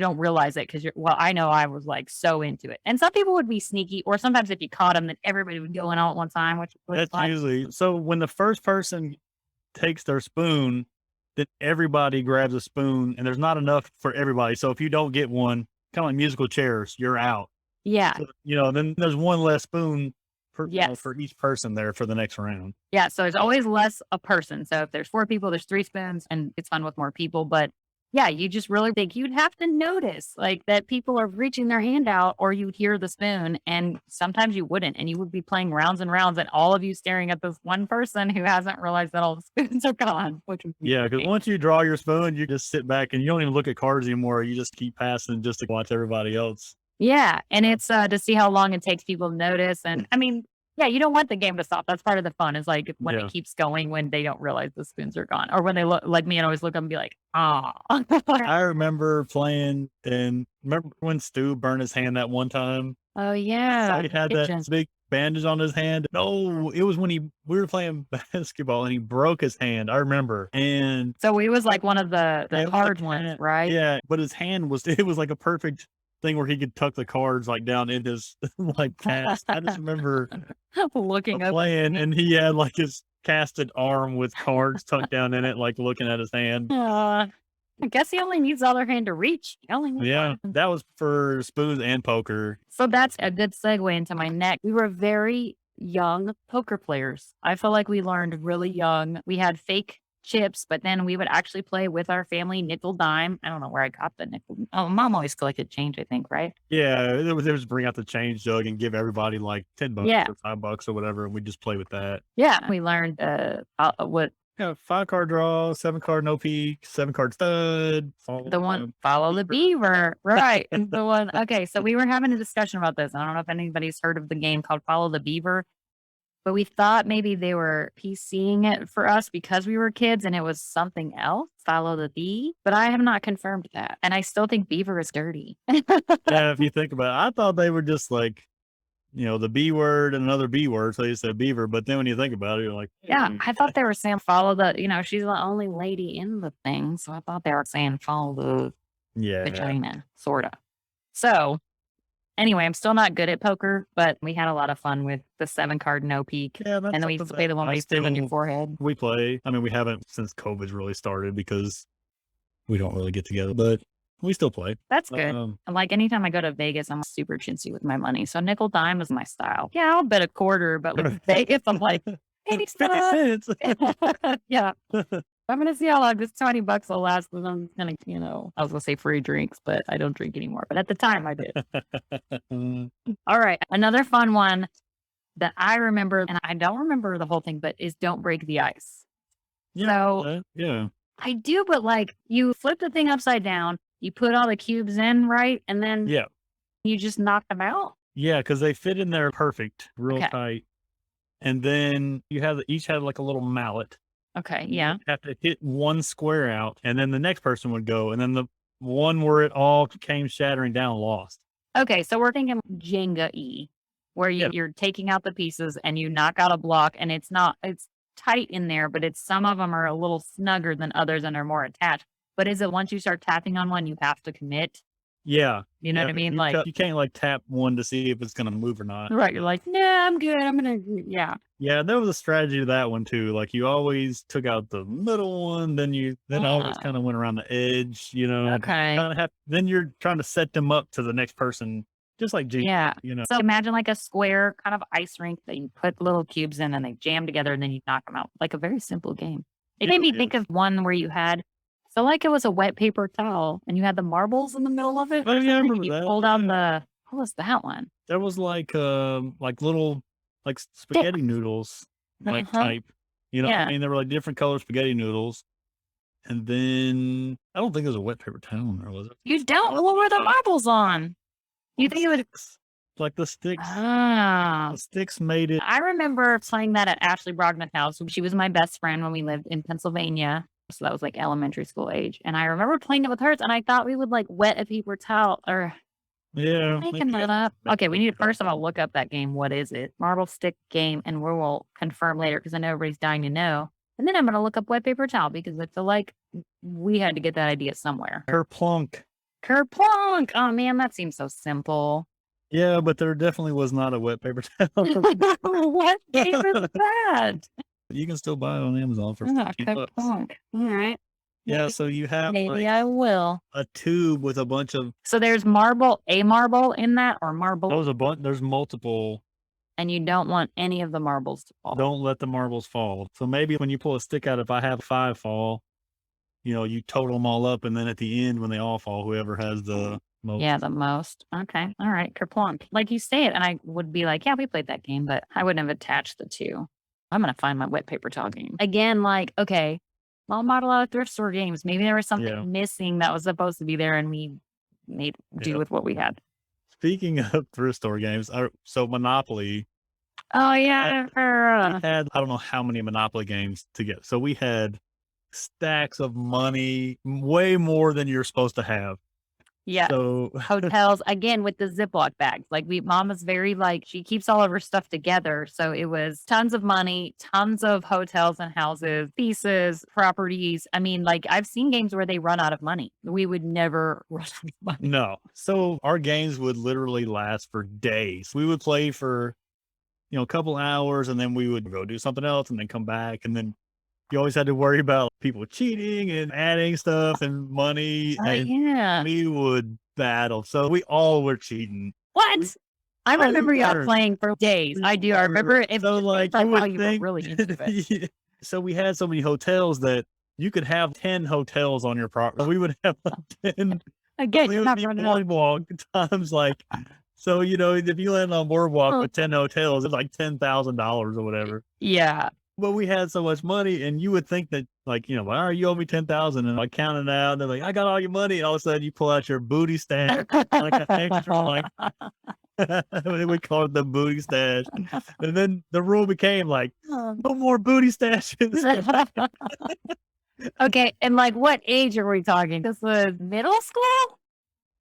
don't realize it because I know I was like so into it. And some people would be sneaky, or sometimes if you caught them, then everybody would go in all at one time, which was That's fun. usually so when the first person takes their spoon, then everybody grabs a spoon and there's not enough for everybody. So if you don't get one, kind of like musical chairs, you're out. Yeah. So, then there's one less spoon Yes. for each person there for the next round. Yeah. So there's always less a person. So if there's four people, there's three spoons and it's fun with more people. But yeah, you just really think you'd have to notice like that people are reaching their hand out or you'd hear the spoon and sometimes you wouldn't. And you would be playing rounds and rounds and all of you staring at this one person who hasn't realized that all the spoons are gone, which would be Yeah, because once you draw your spoon, you just sit back and you don't even look at cards anymore. You just keep passing just to watch everybody else. yeah. And it's to see how long it takes people to notice. And I mean, yeah, you don't want the game to stop. That's part of the fun is like when Yeah. it keeps going when they don't realize the spoons are gone. Or when they look like me and always look up and be like, ah. I remember playing and remember when Stu burned his hand that one time? Oh yeah. He had that big bandage on his hand. No, it was when we were playing basketball and he broke his hand. I remember. And So he was like one of the it was hard like ones, right? yeah, but his hand it was like a perfect thing where he could tuck the cards like down in his like cast. I just remember Looking up. playing and he had like his casted arm with cards tucked down in it, like looking at his hand. I guess he only needs the other hand to reach. He only needs Yeah, one. that was for spoons and poker. So that's a good segue into my next. We were very young poker players. I feel like we learned really young. We had fake chips, but then we would actually play with our family nickel dime. I don't know where I got the nickel. Oh, mom always collected change, I think, right? Yeah, it was bring out the change jug and give everybody like $10 Yeah. or $5 or whatever, and we just play with that. Yeah. We learned what Yeah, 5-card draw, 7-card no peak, 7-card stud. the one follow the beaver. Right. Is the one. Okay. So we were having a discussion about this. I don't know if anybody's heard of the game called Follow the Beaver. But we thought maybe they were PCing it for us because we were kids and it was something else, follow the bee. But I have not confirmed that. And I still think beaver is dirty. Yeah, if you think about it, I thought they were just like, the B word and another B word. So you said beaver. But then when you think about it, you're like, Yeah, I thought they were saying follow the, she's the only lady in the thing. So I thought they were saying follow the yeah. vagina, sort of. So anyway, I'm still not good at poker, but we had a lot of fun with the 7-card no peak. Yeah, that's And then we used to play the one where you stick on your forehead. We play. I mean, we haven't since COVID's really started because we don't really get together, but we still play. That's good. And like anytime I go to Vegas, I'm super chintzy with my money. So nickel dime is my style. Yeah, I'll bet a quarter, but with Vegas, I'm like, 80 cents. Yeah. I'm going to see how long this $20 will last. And I'm going to, I was going to say free drinks, but I don't drink anymore. But at the time I did. All right. Another fun one that I remember, and I don't remember the whole thing, but is don't break the ice. Yeah. I do, but like you flip the thing upside down, you put all the cubes in, right? And then you just knock them out. Yeah, because they fit in there perfect, real tight. And then each had like a little mallet. Okay, yeah. You have to hit one square out, and then the next person would go, and then the one where it all came shattering down lost. Okay, so we're thinking Jenga-y, where you're taking out the pieces and you knock out a block, and it's tight in there, but some of them are a little snugger than others and are more attached. But is it once you start tapping on one, you have to commit? Yeah. You know what I mean? You can't like tap one to see if it's going to move or not. Right. You're like, nah, I'm good. I'm going to, yeah. Yeah, there was a strategy to that one too. Like you always took out the middle one, then always kind of went around the edge, Okay. Then you're trying to set them up to the next person, just like Jingles, Yeah. So imagine like a square kind of ice rink that you put little cubes in and they jam together and then you knock them out. Like a very simple game. It made me think of one where you had, so like it was a wet paper towel and you had the marbles in the middle of it. Oh, yeah, I remember you that. pulled out What was that one? There was like little like spaghetti noodles like type. You know what I Yeah. mean? There were like different color spaghetti noodles. And then I don't think it was a wet paper towel there, was it? You don't? What were the marbles on? You think it was? Like the sticks. Ah. The sticks made it. I remember playing that at Ashley Brogdon's house. She was my best friend when we lived in Pennsylvania. So that was like elementary school age. And I remember playing it with hers, and I thought we would like wet a paper towel or Yeah. making that up. Okay, we need to first of all look up that game. What is it? Marble stick game, and we will confirm later because I know everybody's dying to know. And then I'm going to look up wet paper towel because I feel like we had to get that idea somewhere. Kerplunk. Kerplunk. Oh man, that seems so simple. Yeah, but there definitely was not a wet paper towel. What game is that? You can still buy it on Amazon for $15. Kerplunk. All right. Yeah, so you have Maybe like I will. a tube with a bunch of. So there's marble in that, or marble, There's a bunch. There's multiple. and you don't want any of the marbles to fall. Don't let the marbles fall. So maybe when you pull a stick out, if I have 5 fall, you total them all up, and then at the end when they all fall, whoever has the most. Yeah, the most. Okay. All right. Kerplunk. Like you say it, and I would be like, yeah, we played that game, but I wouldn't have attached the two. I'm going to find my wet paper towel game. Again, like, okay, well, I bought a lot of thrift store games. Maybe there was something missing that was supposed to be there, and we made do with what we had. Speaking of thrift store games, so Monopoly. Oh, yeah. We had, I don't know how many Monopoly games to get. So we had stacks of money, way more than you're supposed to have. Yeah. So hotels, again, with the Ziploc bags. Like Mama's very like, she keeps all of her stuff together. So it was tons of money, tons of hotels and houses, pieces, properties. I mean, like I've seen games where they run out of money. We would never run out of money. No. So our games would literally last for days. We would play for, a couple hours, and then we would go do something else and then come back. And then you always had to worry about people cheating and adding stuff and money. And Yeah. we would battle. So we all were cheating. What? I remember y'all playing for days. I do. I remember it. So like you were really into it. So we had so many hotels that you could have 10 hotels on your property. We would have 10. Again, you're not running out. Boardwalk times like. So, if you land on Boardwalk with 10 hotels, it's like $10,000 or whatever. Yeah. But we had so much money, and you would think that, like, all right, you owe me 10,000, and I counted out, and they're like, I got all your money, and all of a sudden you pull out your booty stash, like an extra, like, we call it the booty stash. And then the rule became like, no more booty stashes. Okay, and like, what age are we talking? This was middle school?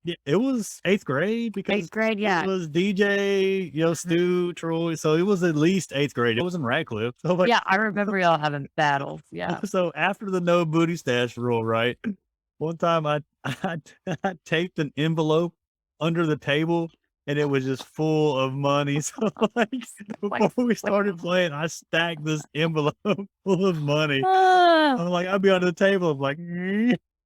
Yeah, it was 8th grade because 8th grade, yeah. It was DJ, Stu, Troy. So it was at least 8th grade. It was in Radcliffe. So like, yeah, I remember y'all having battles. Yeah. So after the no booty stash rule, right? One time I taped an envelope under the table, and it was just full of money. So like before we started playing, I stacked this envelope full of money. I'm like, I'd be under the table. I'm like,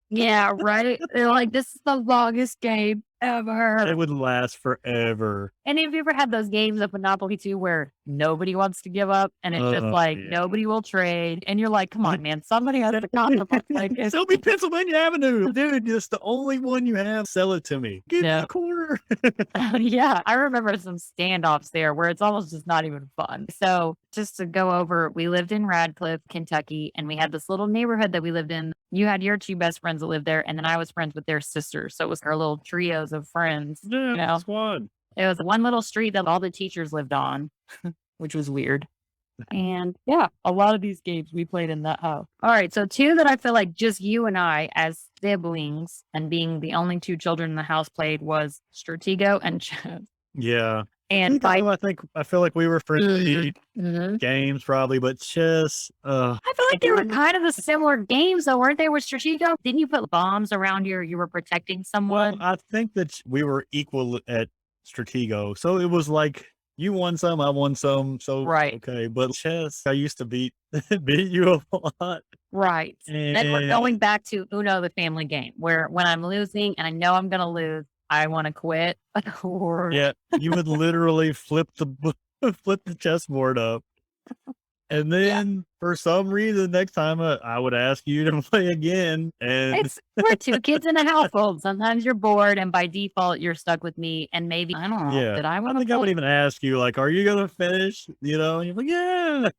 yeah, right. They're like, this is the longest game ever. It would last forever. And have you ever had those games of Monopoly too where nobody wants to give up and it's just like nobody will trade, and you're like, come on, man, somebody has to compromise. Like, sell me Pennsylvania Avenue, dude. It's the only one you have. Sell it to me. Give me a quarter. Yeah, I remember some standoffs there where it's almost just not even fun. So just to go over, we lived in Radcliffe, Kentucky, and we had this little neighborhood that we lived in. You had your 2 best friends that lived there, and then I was friends with their sisters. So it was our little trios of friends. Yeah, squad. It was one little street that all the teachers lived on, which was weird. And yeah, a lot of these games we played in that house. All right. So 2 that I feel like just you and I as siblings and being the only 2 children in the house played was Stratego and chess. Yeah. And I feel like we were friends games probably, but chess. I feel like they were kind of the similar games though, weren't they? With Stratego, didn't you put bombs around you were protecting someone? Well, I think that we were equal at Stratego. So it was like you won some, I won some. So right. Okay. But chess, I used to beat you a lot. Right. And then we're going back to Uno, the family game, where when I'm losing and I know I'm gonna lose, I want to quit. Yeah, you would literally flip the chessboard up And Yeah. then for some reason, next time I would ask you to play again. And We're 2 kids in a household. Sometimes you're bored, and by default, you're stuck with me, and maybe I don't know, yeah, did I I wanna think I play? would even ask you, like, are you going to finish? And you're like, yeah.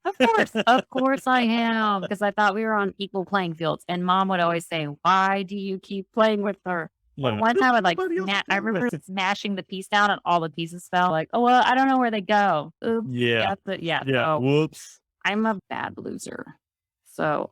Of course I am, because I thought we were on equal playing fields, and mom would always say, "Why do you keep playing with her?" Or Like, one time I like, nobody else I do remember it. smashing the piece down and all the pieces fell, like, "Oh, well, I don't know where they go. Oops." Yeah. Yeah, Yeah. so Whoops. I'm a bad loser. So,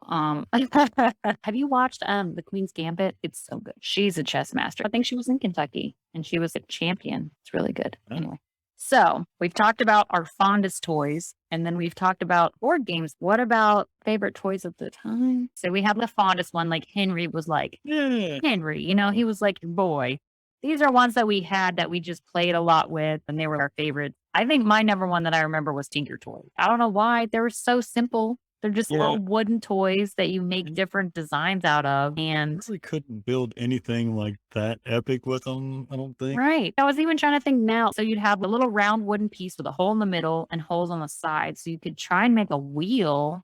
have you watched, The Queen's Gambit? It's so good. She's a chess master. I think she was in Kentucky, and she was a champion. It's really good. Huh? Anyway, so we've talked about our fondest toys, and then we've talked about board games. What about favorite toys of the time? So we have the fondest one, like Henry was like, Yeah. Henry, he was like your boy. These are ones that we had that we just played a lot with, and they were our favorites. I think my number one that I remember was Tinker Toy. I don't know why. They were so simple. They're just Yeah. little wooden toys that you make different designs out of. And Really couldn't build anything like that epic with them, I don't think. right. I was even trying to think now. So you'd have a little round wooden piece with a hole in the middle and holes on the side. So you could try and make a wheel.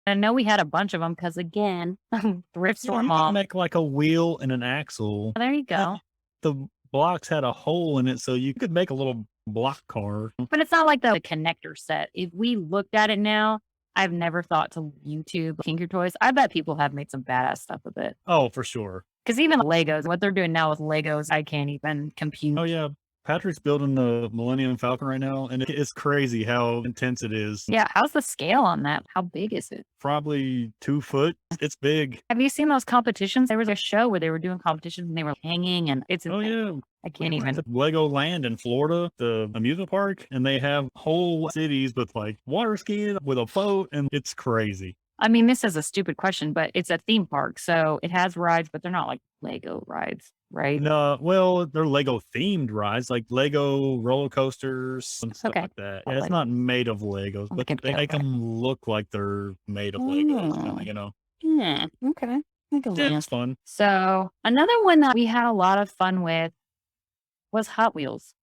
I know we had a bunch of them because, again, thrift Yeah, store you could mom. make like a wheel and an axle. There you Uh, go. The blocks had a hole in it, so you could make a little block car. But it's not like the connector set. If we looked at it now, I've never thought to YouTube Tinker Toys. I bet people have made some badass stuff with it. Oh, for sure. Because even Legos, what they're doing now with Legos, I can't even compute. Oh, yeah. Patrick's building the Millennium Falcon right now, and it's crazy how intense it is. Yeah, how's the scale on that? How big is it? Probably 2 foot. It's big. Have you seen those competitions? There was a show where they were doing competitions and they were hanging, and it's Oh, insane. yeah. I We can't went even. to Lego Land in Florida, the amusement park, and they have whole cities with like water skiing with a boat, and it's crazy. I mean, this is a stupid question, but it's a theme park, so it has rides, but they're not like Lego rides, right? No, well, they're Lego themed rides, like Lego roller coasters and stuff Okay. like that. I Yeah, it's like not made of Legos, I but can they get make that. them look like they're made of Legos, Oh, kinda. yeah, okay. I can Yeah, look. it's fun. So another one that we had a lot of fun with was Hot Wheels.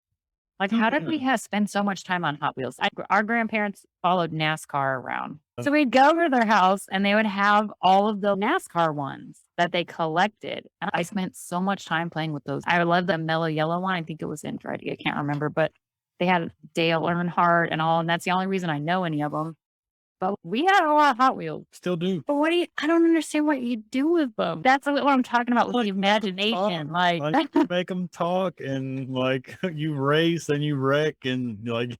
Like, how did we Yeah. have spend so much time on Hot Wheels? Our grandparents followed NASCAR around. Uh, So we'd go over to their house and they would have all of the NASCAR ones that they collected. And I spent so much time playing with those. I love the mellow yellow one. I think it was in Andretti. I can't remember, but they had Dale Earnhardt and all. And that's the only reason I know any of them. But we had a lot of Hot Wheels. Still do. But I don't understand what you do with them. That's what I'm talking about with the Like, imagination. talk. Like, Like, make them talk and, like, you race and you wreck and, like,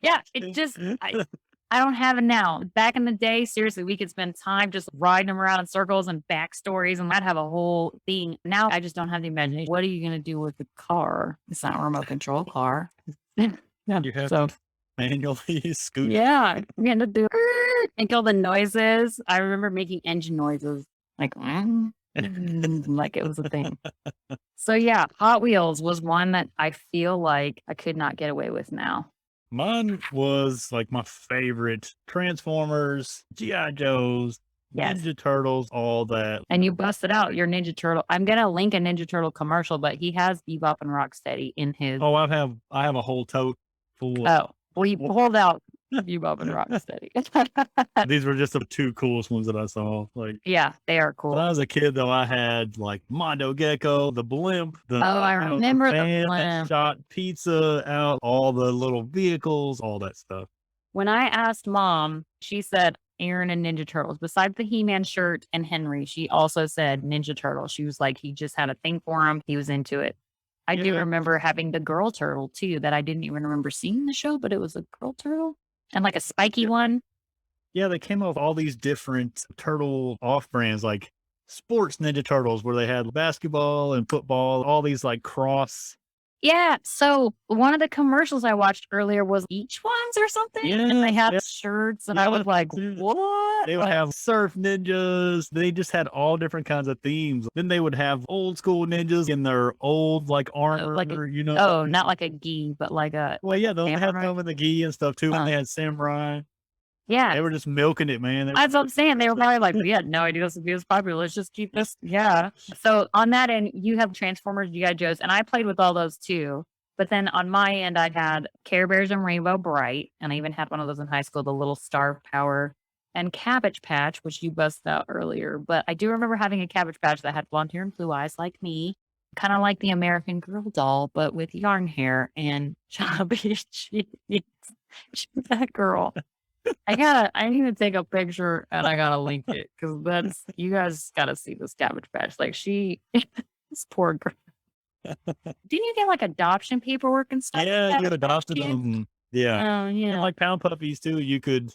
yeah, it just, I don't have it now. Back in the day, seriously, we could spend time just riding them around in circles and backstories, and I'd have a whole thing. Now I just don't have the imagination. What are you going to do with the car? It's not a remote control car. Yeah. you have So, to manually scoot. yeah, I'm going to do make all the noises. I remember making engine noises like, like it was a thing. So, yeah, Hot Wheels was one that I feel like I could not get away with now. Mine was like my favorite Transformers, G.I. Joes, Yes. Ninja Turtles, all that. And you busted out your Ninja Turtle. I'm gonna link a Ninja Turtle commercial, but he has Bebop and Rocksteady in his. Oh, I have a whole tote full. Oh, well, he pulled out Bebop and Rocksteady. These were just the two coolest ones that I saw. Like Yeah, they are when I cool. was a kid, though, I had like Mondo Gecko, the blimp, Oh, I remember the van that blimp. shot pizza out, all the little vehicles, all that stuff. When I asked mom, she said Aaron and Ninja Turtles. Besides the He-Man shirt and Henry, she also said Ninja Turtle. She was like, he just had a thing for him. He was into it. I do Yeah. remember having the girl turtle too, that I didn't even remember seeing in the show, but it was a girl turtle and like a spiky one. Yeah, they came up with all these different turtle off brands, like sports Ninja Turtles, where they had basketball and football, all these like cross. Yeah. So one of the commercials I watched earlier was Beach Ones or something. And they had Yeah. shirts, and I was like, what? They would have surf ninjas. They just had all different kinds of themes. Then they would have old school ninjas in their old like armor, like a. Oh, not like a gi, but like a Well, yeah, they'll have samurai. some in the gi and stuff too. And they had samurai. Yeah. They were just milking it, man. That's what I'm saying. They were probably like, we had no idea this would be as popular. Let's just keep this. Yeah. So on that end, you have Transformers, G.I. Joes, and I played with all those too. But then on my end, I had Care Bears and Rainbow Bright, and I even had one of those in high school, the little Star Power and Cabbage Patch, which you busted out earlier. But I do remember having a Cabbage Patch that had blonde hair and blue eyes like me, kind of like the American Girl doll, but with yarn hair and chubby cheeks. She's that girl. I need to take a picture and I gotta link it because you guys gotta see this Cabbage Patch. Like this poor girl. Didn't you get like adoption paperwork and stuff? Yeah, like you that? had adopted them. Yeah. Oh, And yeah. like pound puppies too, you could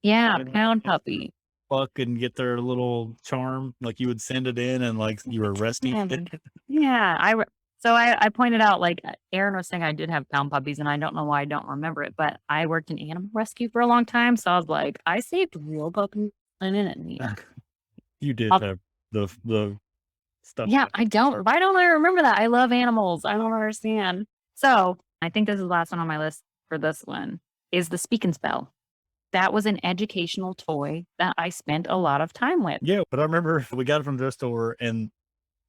Yeah, you know, pound puppy. fuck and get their little charm. Like you would send it in and like you were rescuing it. Yeah, so I pointed out like Aaron was saying I did have pound puppies, and I don't know why I don't remember it, but I worked in animal rescue for a long time, so I was like, I saved real puppies and in it. You did have the stuff. Yeah, I don't. Why don't I remember that? I love animals. I don't understand. So I think this is the last one on my list for this one is the Speak and Spell. That was an educational toy that I spent a lot of time with. Yeah, but I remember we got it from the store and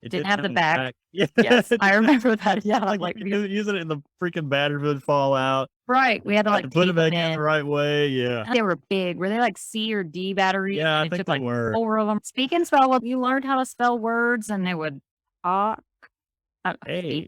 it Didn't have the any back. Yeah. Yes, I remember that. Yeah, Like using it in the freaking battery would fall out. right. We had to Had like to put it tape back them in the right way. Yeah. They were big. Were they like C or D batteries? Yeah, I It think took they like were. 4 of them. Speak and spell. Well, you learned how to spell words, and they would talk, Hey.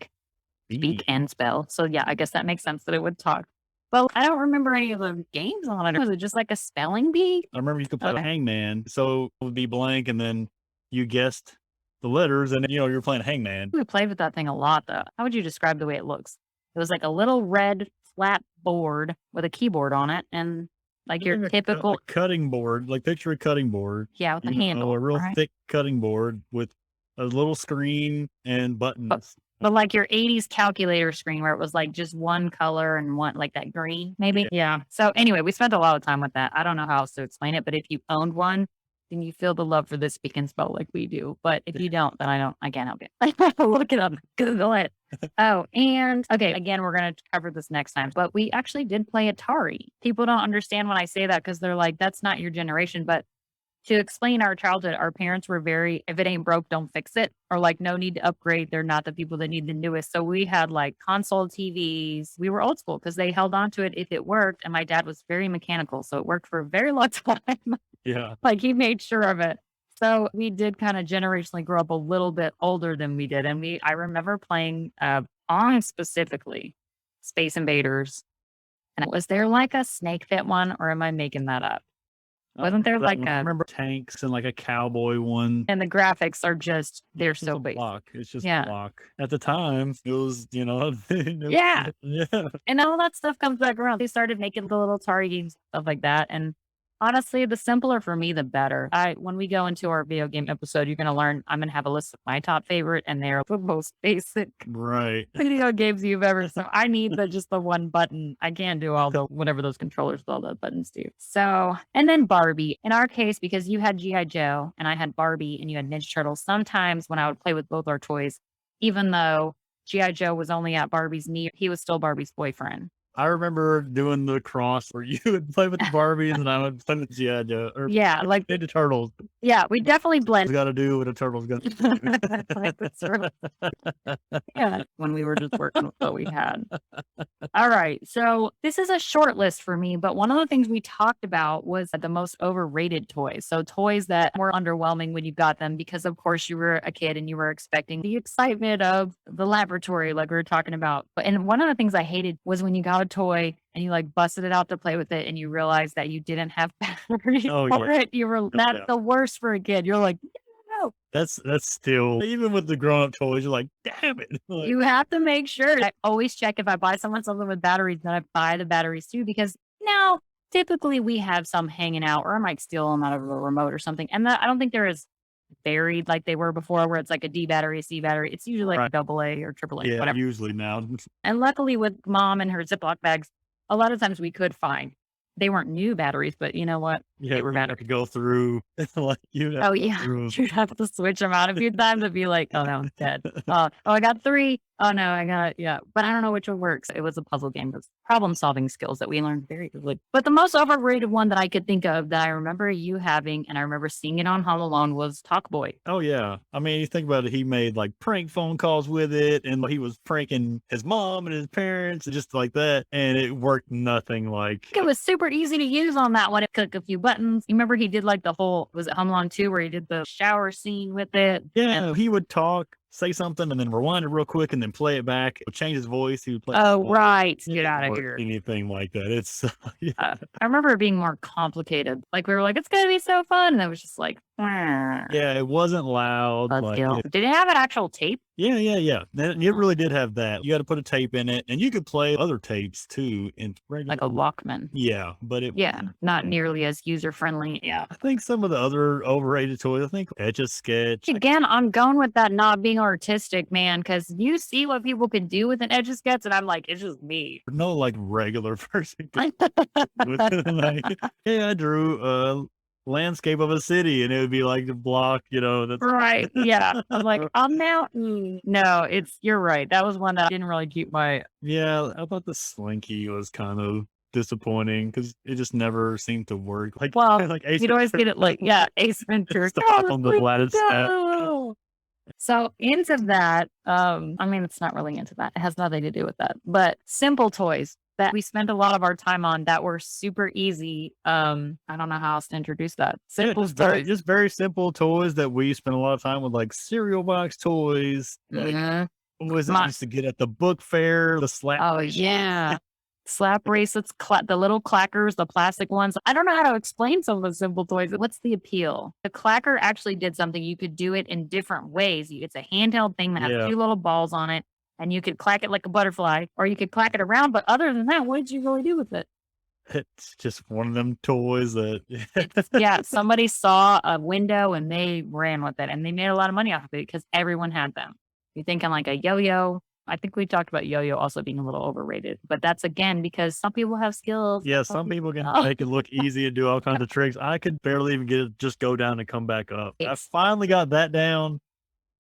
speak and spell. So yeah, I guess that makes sense that it would talk. Well, I don't remember any of the games on it. Was it just like a spelling bee? I remember you could play Okay. hangman. So it would be blank and then you guessed the letters and you're playing hangman. We played with that thing a lot, though. How would you describe the way it looks? It was like a little red flat board with a keyboard on it, and like your A typical, cutting board, like picture a cutting board. yeah, with a You know, handle, a real right? thick cutting board with a little screen and buttons. But like your 80s calculator screen where it was like just one color and one like that green, maybe. Yeah. So anyway, we spent a lot of time with that. I don't know how else to explain it, but if you owned one, then you feel the love for this Speak and Spell like we do. But if you don't, then I can't help it. I have to look it up, Google it. Oh, and okay, again, we're going to cover this next time, but we actually did play Atari. People don't understand when I say that because they're like, that's not your generation. But to explain our childhood, our parents were very, if it ain't broke, don't fix it, or like, no need to upgrade. They're not the people that need the newest. So we had like console TVs. We were old school because they held on to it if it worked. And my dad was very mechanical. So it worked for a very long time. Yeah. Like he made sure of it. So we did kind of generationally grow up a little bit older than we did. And I remember playing on specifically Space Invaders. And was there like a Snake Fit one, or am I making that up? Wasn't there like I remember tanks and like a cowboy one. And the graphics are just, they're It's so a big. block. It's just Yeah. a block. At the time, it was, Yeah. yeah. And all that stuff comes back around. They started making the little Atari games, stuff like that. And honestly, the simpler for me, the better. When we go into our video game episode, you're going to learn, I'm going to have a list of my top favorite, and they're the most basic Right. video games you've ever. So I need just the one button. I can't do all the, whatever those controllers with all the buttons do. So, and then Barbie. In our case, because you had G.I. Joe and I had Barbie and you had Ninja Turtles, sometimes when I would play with both our toys, even though G.I. Joe was only at Barbie's knee, he was still Barbie's boyfriend. I remember doing the cross where you would play with the Barbies and I would play with G.I. Joe. Or Yeah, like Ninja Turtles. Yeah, we definitely blend. Got to do what a turtle's got to do. Like the turtle. Yeah, when we were just working with what we had. All right, so this is a short list for me, but one of the things we talked about was the most overrated toys. So toys that were underwhelming when you got them because, of course, you were a kid and you were expecting the excitement of the laboratory, like we were talking about. And one of the things I hated was when you got a toy and you like busted it out to play with it and you realized that you didn't have batteries for it. That's the worst for a kid. You're like, no. That's still, even with the grown-up toys, you're like, damn it. Like, you have to make sure. I always check if I buy someone something with batteries, then I buy the batteries too, because now typically we have some hanging out, or I might steal them out of a remote or something. And I don't think they're as buried like they were before, where it's like a D battery, a C battery. It's usually like double A or triple A, whatever. Usually now. And luckily with mom and her Ziploc bags, a lot of times we could find. They weren't new batteries, but you know what? Yeah, they were batteries. To go through. Like you'd have you'd have to switch them out a few times to be like, oh, that one's dead. I got 3. Oh no, I got it. Yeah. But I don't know which one works. It was a puzzle game. It was problem solving skills that we learned very early. But the most overrated one that I could think of that I remember you having and I remember seeing it on Home Alone was Talk Boy. Oh yeah. I mean, you think about it, he made like prank phone calls with it, and he was pranking his mom and his parents and just like that. And it worked nothing like It was super easy to use on that one. It click a few buttons. You remember he did like the whole, was it Home Alone 2 where he did the shower scene with it? yeah, he would talk, say something, and then rewind it real quick and then play it back. It would change his voice. He would play Oh, right. Get out of or here. anything like that. It's yeah. I remember it being more complicated. Like we were like, it's going to be so fun. And it was just like, Yeah, it wasn't loud. let's Like go. Did it have an actual tape? yeah. It really did have that. You got to put a tape in it, and you could play other tapes too in regular. Like a Walkman. Yeah, but it Yeah. Not nearly as user friendly. Yeah. I think some of the other overrated toys, I think Etch a Sketch. Again, I'm going with that not being artistic, man, because you see what people can do with an Edge of Sketch, and I'm like, it's just me. No, like regular person. Could with it, like, yeah, I drew a landscape of a city, and it would be like the block, that's Right. Yeah. I'm like, I'm now. No, you're right. That was one that I didn't really keep my. yeah. I thought the Slinky was kind of disappointing because it just never seemed to work. Like, Well, like Ace you'd always Ventura get it like, yeah, Ace Ventura. stop on the lattice step. Go! So into that, I mean, it's not really into that. It has nothing to do with that. But simple toys that we spent a lot of our time on that were super easy. I don't know how else to introduce that. Yeah, Simple just very simple toys that we spent a lot of time with, like cereal box toys. Like, Mhm. what was it I used to get at the book fair? The slap. Oh yeah. Slap bracelets, the little clackers, the plastic ones. I don't know how to explain some of the simple toys. What's the appeal? The clacker actually did something. You could do it in different ways. It's a handheld thing that has Yeah. two little balls on it, and you could clack it like a butterfly, or you could clack it around. But other than that, what did you really do with it? It's just one of them toys that Yeah, somebody saw a window and they ran with it, and they made a lot of money off of it because everyone had them. You're thinking like a yo-yo. I think we talked about yo-yo also being a little overrated, but that's again because some people have skills. yeah, some people can make it look easy and do all kinds of tricks. I could barely even get it just go down and come back up. I finally got that down,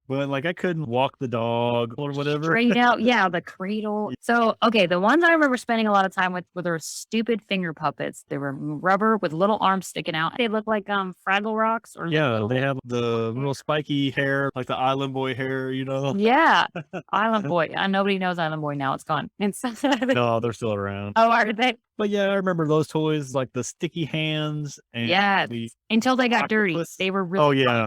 but like I couldn't walk the dog or whatever. Straight out, yeah, the cradle. So, okay, the ones I remember spending a lot of time with were their stupid finger puppets. They were rubber with little arms sticking out. They look like Fraggle Rocks or Yeah, they have the real spiky hair, like the Island Boy hair, yeah, Island Boy. Nobody knows Island Boy now. It's gone. And so, No, they're still around. oh, are they? But yeah, I remember those toys, like the sticky hands and Yeah, the until they got dirty. octopus. They were Oh really. yeah.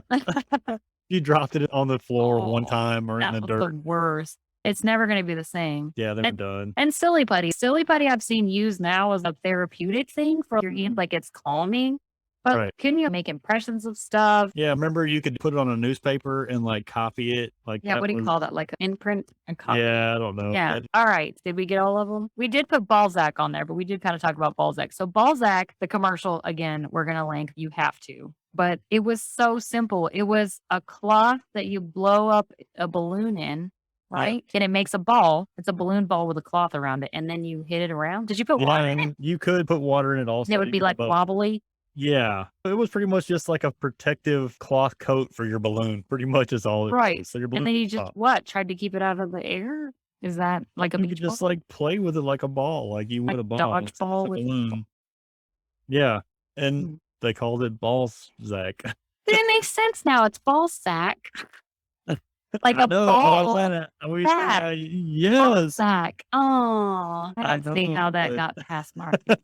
You dropped it on the floor one time or in That the was dirt. the worst. It's never going to be the same. Yeah, they're done. And Silly Putty. Silly Putty I've seen used now as a therapeutic thing for your hand, like it's calming. But Right. can you make impressions of stuff? Yeah, remember you could put it on a newspaper and like copy it. Like Yeah, that what do you was- call that? Like an imprint and copy? Yeah, I don't know. Yeah. All right. Did we get all of them? We did put Balzac on there, but we did kind of talk about Balzac. So Balzac, the commercial, again, we're going to link. You have to. But it was so simple. It was a cloth that you blow up a balloon in, right? And it makes a ball. It's a balloon ball with a cloth around it. And then you hit it around. Did you put water in it? and you could put water in it also. It would You be could like both- wobbly. Yeah. It was pretty much just like a protective cloth coat for your balloon. Pretty much is all it Right. was. So your And balloon then you would just, pop. what? Tried to keep it out of the air? Is that like a You beach could just ball? like play with it like a ball, like you would a ball. It's a dodgeball with balloon. Yeah. And they called it Balzac. It makes sense now. It's ball sack. Like I a know, ball sack. Yes. sack. Oh, I I don't see know, how that but- got past market.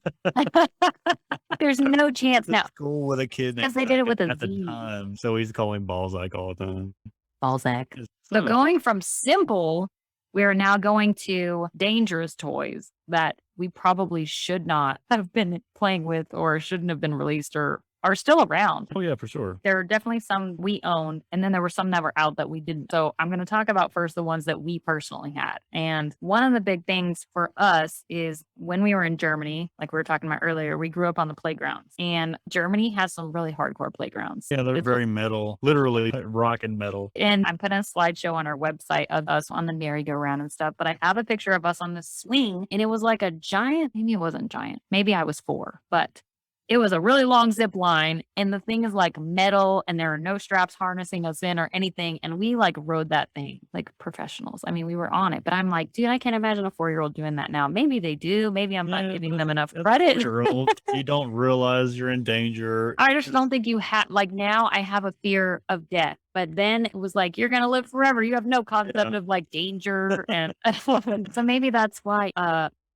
There's no chance now. School with a kid Because they did it with a at the Z. time, so he's calling Balzac all the time. Balzac. It's So so- going from simple, we are now going to dangerous toys that we probably should not have been playing with or shouldn't have been released or are still around. Oh yeah, for sure. There are definitely some we owned, and then there were some that were out that we didn't. So I'm going to talk about first the ones that we personally had. And one of the big things for us is when we were in Germany, like we were talking about earlier, we grew up on the playgrounds, and Germany has some really hardcore playgrounds. Yeah, they're It's- very metal, literally rock and metal. And I'm putting a slideshow on our website of us on the merry-go-round and stuff. But I have a picture of us on the swing, and it was like a giant. Maybe it wasn't giant. Maybe I was 4, but It was a really long zip line, and the thing is like metal, and there are no straps harnessing us in or anything. And we like rode that thing like professionals. I mean, we were on it, but I'm like, dude, I can't imagine a 4-year-old doing that now. Maybe they do. Maybe I'm not Yeah, giving but them enough as a credit. 4-year-old, you don't realize you're in danger. I just don't think you have, like, now I have a fear of death, but then it was like, you're going to live forever. You have no concept Yeah. of like danger. And so maybe that's why,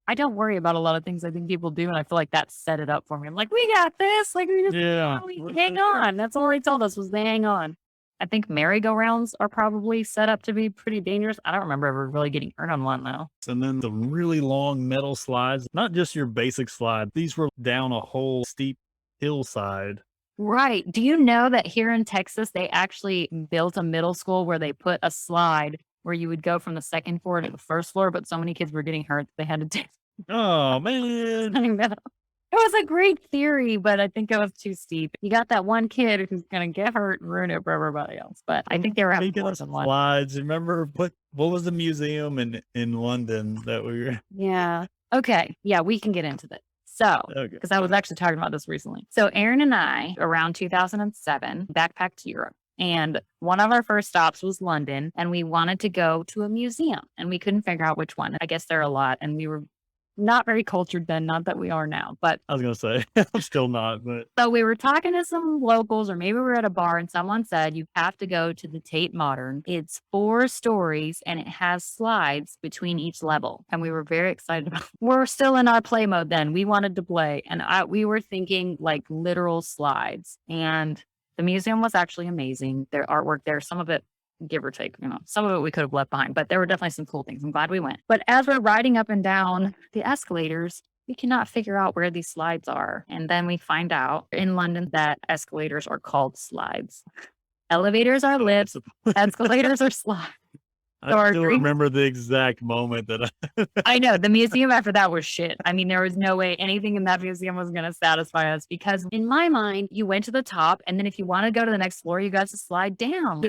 I don't worry about a lot of things I think people do. And I feel like that set it up for me. I'm like, we got this. Like, we just Yeah. hang on. That's all they told us was they hang on. I think merry-go-rounds are probably set up to be pretty dangerous. I don't remember ever really getting hurt on one though. And then the really long metal slides, not just your basic slide, these were down a whole steep hillside. Right. Do you know that here in Texas, they actually built a middle school where they put a slide where you would go from the second floor to the first floor, but so many kids were getting hurt that they had to do Oh man. something that it was a great theory, but I think it was too steep. You got that one kid who's going to get hurt and ruin it for everybody else. But I think they were having Speaking more of than one. slides, remember what was the museum in London that we were Yeah. Okay. Yeah, we can get into this. So, okay. because I was actually talking about this recently. So, Aaron and I, around 2007, backpacked to Europe. And one of our first stops was London, and we wanted to go to a museum, and we couldn't figure out which one. I guess there are a lot, and we were not very cultured then, not that we are now. But I was gonna say I'm still not, but so we were talking to some locals, or maybe we were at a bar, and someone said, you have to go to the Tate Modern. It's 4 stories and it has slides between each level. And we were very excited about We're still in our play mode then. We wanted to play. And we were thinking like literal slides. And the museum was actually amazing. Their artwork there, some of it, give or take, some of it we could have left behind, but there were definitely some cool things. I'm glad we went. But as we're riding up and down the escalators, we cannot figure out where these slides are. And then we find out in London that escalators are called slides. Elevators are lifts, escalators are slides. So I still remember the exact moment that I know the museum after that was shit. I mean, there was no way anything in that museum was going to satisfy us because in my mind, you went to the top and then if you want to go to the next floor, you got to slide down.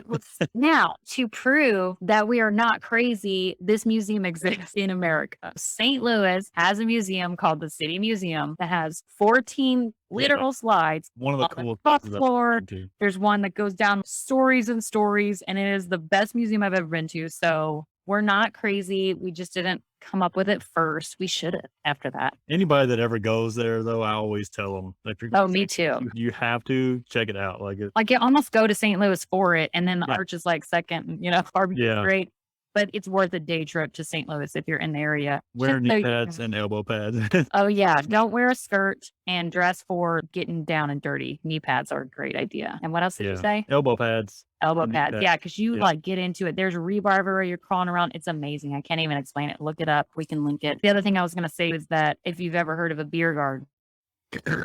Now, to prove that we are not crazy, this museum exists in America. St. Louis has a museum called the City Museum that has 14 literal slides. one of the on cool top things I've floor. been to. There's one that goes down stories and stories, and it is the best museum I've ever been to. So we're not crazy. We just didn't come up with it first. We should have after that. Anybody that ever goes there, though, I always tell them, like, Oh, me too. you have to check it out. Like, Like you almost go to St. Louis for it, and then the Yeah. Arch is like second. Barbecue Yeah. great, but it's worth a day trip to St. Louis if you're in the area. wear Just knee so you pads can- and elbow pads. Oh yeah, don't wear a skirt and dress for getting down and dirty. Knee pads are a great idea. And what else did you say? Elbow pads. Elbow knee pads. pads. Yeah, because you Yeah. like get into it. There's rebar everywhere. You're crawling around. It's amazing. I can't even explain it. Look it up. We can link it. The other thing I was going to say is that if you've ever heard of a beer garden.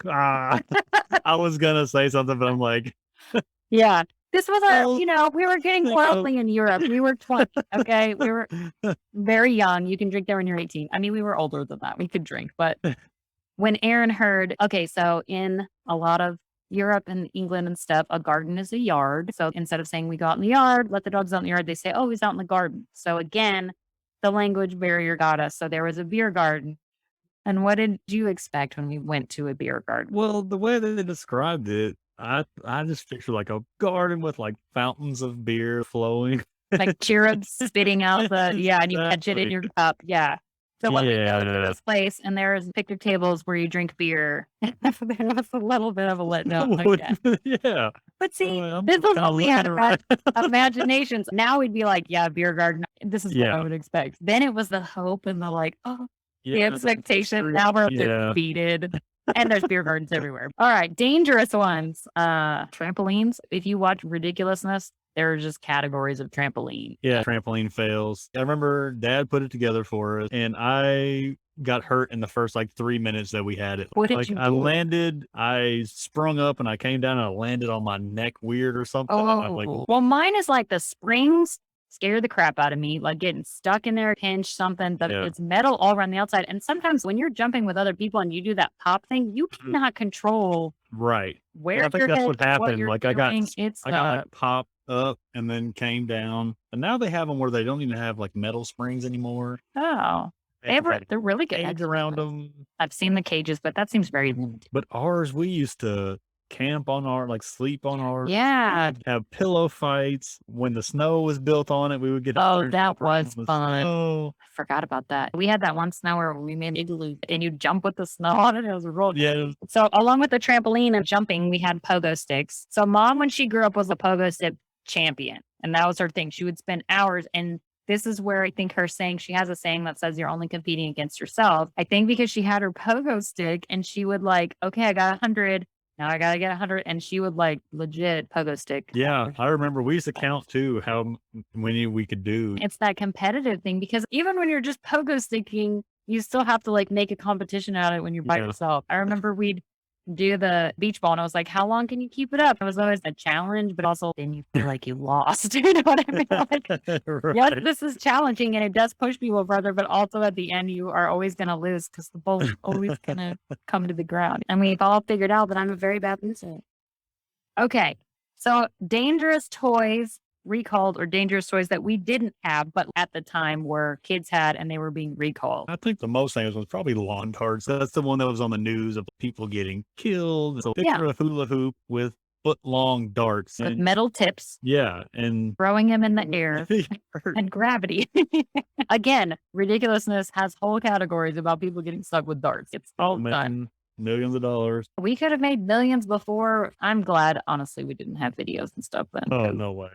Ah, I was gonna say something, but I'm like, Yeah. This was our, Oh, we were getting think of- worldly in Europe. We were 20. Okay. We were very young. You can drink there when you're 18. I mean, we were older than that. We could drink. But when Aaron heard, okay, so in a lot of Europe and England and stuff, a garden is a yard. So instead of saying we go out in the yard, let the dogs out in the yard, they say, oh, he's out in the garden. So again, the language barrier got us. So there was a beer garden. And what did you expect when we went to a beer garden? well, the way that they described it, I just picture like a garden with like fountains of beer flowing. Like cherubs spitting out and you catch it in Exactly. your cup. Yeah. So when we Yeah, go to this place and there's picnic tables where you drink beer, there was a little bit of a letdown again. Yeah. But see, I'm this was kinda what we had looking around. imaginations. Now we'd be like, yeah, beer garden. This is what I Yeah. would expect. Then it was the hope and the like, oh, the Yeah, expectation. Now we're yeah. defeated. And there's beer gardens everywhere. All right, dangerous ones. Trampolines. If you watch Ridiculousness, there are just categories of trampoline. Yeah, trampoline fails. I remember Dad put it together for us, and I got hurt in the first like 3 minutes that we had it. What did Like you I do? landed, I sprung up and I came down and I landed on my neck weird or something. I'm like, Oh, well, mine is like the springs scare the crap out of me, like getting stuck in there, pinch something. Yeah. It's metal all around the outside. And sometimes when you're jumping with other people and you do that pop thing, you cannot control right. where I think your that's head, what happened. you're Like I got doing. It's like popped up and then came down. And now they have them where they don't even have like metal springs anymore. oh, They're really good. Cage around them. I've seen the cages, but that seems very limited. But ours, we used to camp on our, like sleep on ours. Yeah. Have pillow fights. When the snow was built on it, we would get. Oh, that was fun. Oh, I forgot about that. We had that one snow where we made igloo and you jump with the snow on it. It was a roll. yeah. So along with the trampoline and jumping, we had pogo sticks. So mom, when she grew up, was a pogo stick champion. And that was her thing. She would spend hours. And this is where I think her saying, she has a saying that says you're only competing against yourself. I think because she had her pogo stick and she would like, okay, I got 100. Now I got to get 100. And she would like legit pogo stick. Yeah. I remember we used to count too how many we could do. It's that competitive thing because even when you're just pogo sticking, you still have to like make a competition out of it when you're by yourself. I remember we'd do the beach ball and I was like, how long can you keep it up? It was always a challenge, but also then you feel like you lost. You know what I mean? Like, Right. yes, this is challenging and it does push people further, but also at the end you are always going to lose because the ball is always going to come to the ground. And we've all figured out that I'm a very bad loser. Okay. So dangerous toys recalled, or dangerous toys that we didn't have, but at the time were kids had and they were being recalled. I think the most famous was probably lawn darts. That's the one that was on the news of people getting killed. So picture a hula hoop with foot-long darts. With metal tips. Yeah. And throwing them in the air and gravity. Again, ridiculousness has whole categories about people getting stuck with darts. It's all done. Millions of dollars. We could have made millions before. I'm glad, honestly, we didn't have videos and stuff then. Oh, no way.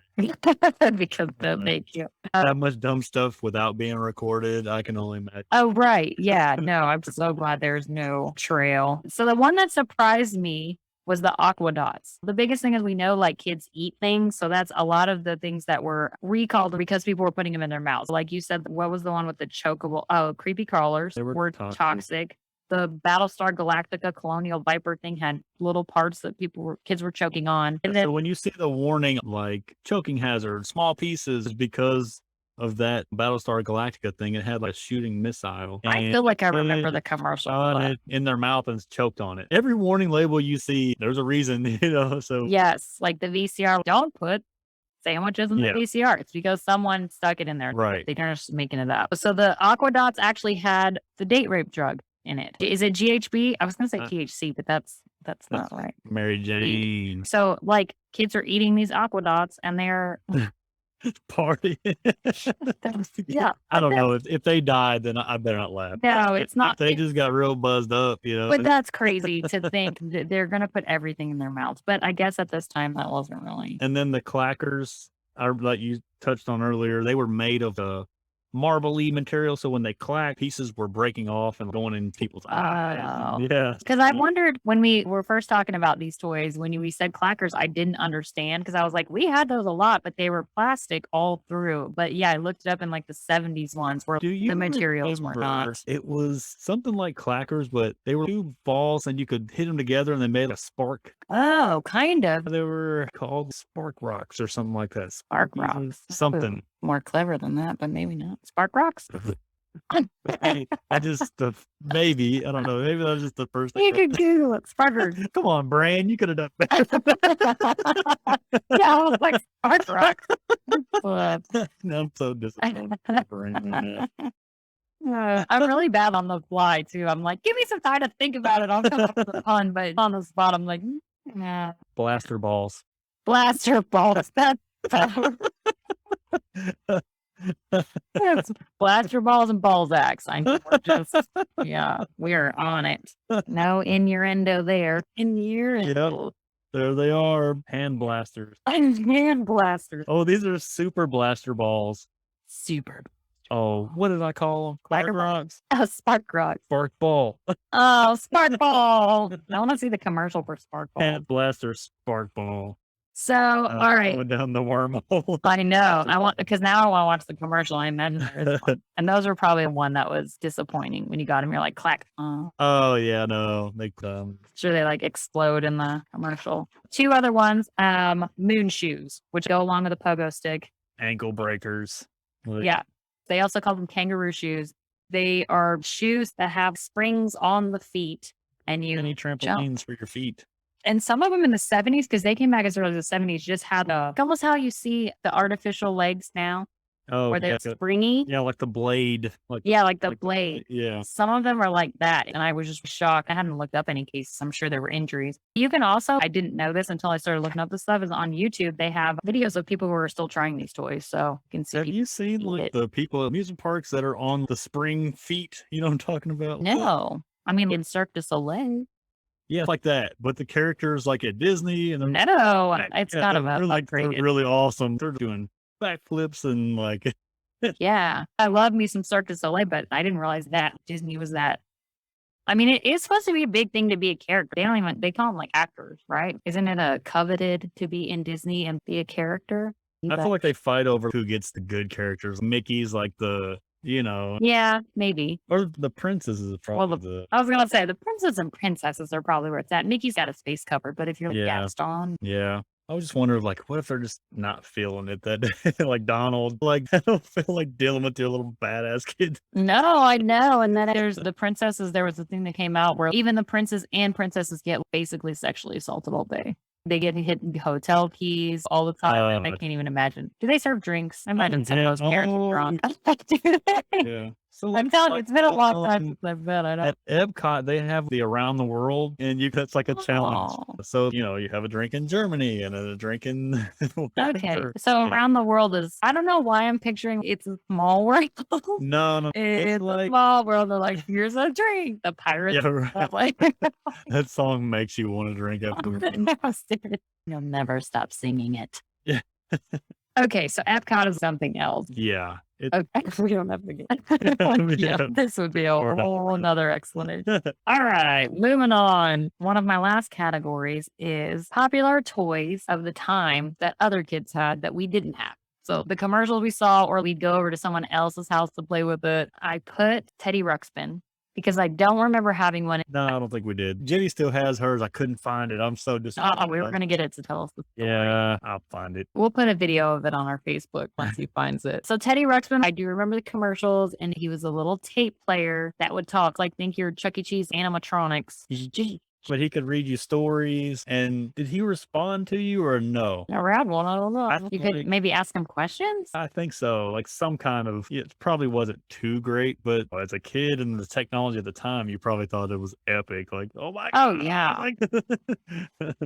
Because they'll make you. That much dumb stuff without being recorded, I can only imagine. Oh, right. Yeah. No, I'm so glad there's no trail. So the one that surprised me was the aqua dots. The biggest thing is we know like kids eat things. So that's a lot of the things that were recalled because people were putting them in their mouths. Like you said, what was the one with the chokeable? Oh, creepy crawlers were toxic. The Battlestar Galactica Colonial Viper thing had little parts that kids were choking on. And then, so when you see the warning like choking hazard, small pieces, because of that Battlestar Galactica thing, it had like a shooting missile. I feel like I remember the commercial. It in their mouth and choked on it. Every warning label you see, there's a reason, you know. So yes, like the VCR, don't put sandwiches in the VCR. It's because someone stuck it in there. Right. They're just making it up. So the aqua dots actually had the date rape drug in it. Is it GHB? I was going to say THC, but that's not right. Mary Jane. So like kids are eating these aqua dots and they're party. Yeah. I don't know if they died, then I better not laugh. No, it's not. They just got real buzzed up, you know. But that's crazy to think that they're going to put everything in their mouths. But I guess at this time that wasn't really. And then the clackers, like you touched on earlier, they were made of a marble-y material, so when they clack, pieces were breaking off and going in people's eyes. Yeah. Because I wondered when we were first talking about these toys, when we said clackers, I didn't understand because I was like, we had those a lot, but they were plastic all through. But yeah, I looked it up in like the 70s ones where the materials were not. It was something like clackers, but they were two balls and you could hit them together and they made a spark. Oh, kind of. They were called spark rocks or something like that. Spark rocks. Something. More clever than that, but maybe not. Spark rocks? I just, maybe, I don't know. Maybe that was just the first thing. You could Google it. Sparkers. Come on, Brian. You could have done better. Yeah, I was like, spark rocks. No, I'm so disappointed. I'm really bad on the fly, too. I'm like, give me some time to think about it. I'll come up with a pun, but on the spot, I'm like, nah. Blaster balls. Blaster balls. That's blaster balls and Balzacs. I know we're just, we're on it. No innuendo there. Innuendo. Yep. There they are. Hand blasters. Hand blasters. Oh, these are super blaster balls. Super. Oh, what did I call them? Spark rocks. Oh, spark rocks. Spark ball. Oh, spark ball. I want to see the commercial for spark ball. Hand blaster spark ball. So, all right. Going down the wormhole. I know. Because now I want to watch the commercial. I imagine there is one. And those are probably one that was disappointing when you got them. You're like, clack. Oh, yeah, no. Sure, they like explode in the commercial. Two other ones, moon shoes, which go along with a pogo stick. Ankle breakers. Yeah. They also call them kangaroo shoes. They are shoes that have springs on the feet. And you any trampolines for your feet. And some of them in the 70s, because they came back as early as the 70s, just had almost how you see the artificial legs now. Oh, where they're springy. yeah, like the blade. Yeah, like the blade. Yeah. Some of them are like that. And I was just shocked. I hadn't looked up any cases. I'm sure there were injuries. You can also, I didn't know this until I started looking up this stuff, is on YouTube. They have videos of people who are still trying these toys. So you can see. Have you seen like the people at amusement parks that are on the spring feet? You know what I'm talking about? No. I mean, in Cirque du Soleil. Yeah, like that. But the characters like at Disney and No, it's kind of they're like they're upgraded. really awesome. They're doing backflips and like Yeah. I love me some Cirque du Soleil, but I didn't realize that Disney was that. I mean, it is supposed to be a big thing to be a character. They don't even, they call them like actors, right? Isn't it a coveted to be in Disney and be a character? I feel like they fight over who gets the good characters. Mickey's like the, Yeah, maybe. or the princess is probably I was going to say the princes and princesses are probably where it's at. Mickey's got his face covered, but if you're like Gaston. Yeah. I was just wondering, like, what if they're just not feeling it that day? Like Donald, like, I don't feel like dealing with your little badass kid. No, I know. And then there's the princesses. There was a thing that came out where even the princes and princesses get basically sexually assaulted all day. They get hit in hotel keys all the time. I can't even imagine. Do they serve drinks? I imagine some of those parents are drunk. Yeah. So I'm telling you, it's been a long time since I've been. I know. At Epcot, they have the around the world, and that's like a challenge. So, you have a drink in Germany and a drink in. Okay. So around the world is, I don't know why I'm picturing it's a small world. No. It's like, a small world. They're like, here's a drink. The pirates. Yeah, right. That way. That song makes you want to drink after. You'll never stop singing it. Yeah. Okay, so Epcot is something else. Yeah. Okay, we don't have to get. Yeah, this would be a whole another explanation. All right, moving on. One of my last categories is popular toys of the time that other kids had that we didn't have. So the commercials we saw, or we'd go over to someone else's house to play with it. I put Teddy Ruxpin because I don't remember having one. No, I don't think we did. Jenny still has hers. I couldn't find it. I'm so disappointed. We were going to get it to tell us the story. Yeah, I'll find it. We'll put a video of it on our Facebook once he finds it. So Teddy Ruxpin, I do remember the commercials, and he was a little tape player that would talk like, think your Chuck E. Cheese animatronics. But he could read you stories. And did he respond to you or no? Around one, I don't know. You could maybe ask him questions. I think so. Like some kind of, it probably wasn't too great, but as a kid and the technology at the time, you probably thought it was epic. Like, oh my God. Oh, yeah.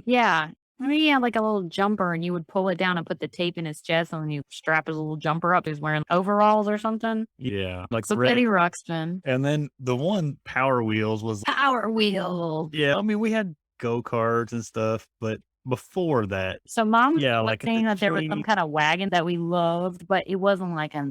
Yeah. I mean, he had like a little jumper, and you would pull it down and put the tape in his chest, and then you strap his little jumper up. He's wearing overalls or something. Yeah. Like so Teddy Ruxpin. And then the one Power Wheels was Power Wheels. Yeah. I mean, we had go-karts and stuff, but before that. So mom was like saying that there was some kind of wagon that we loved, but it wasn't like a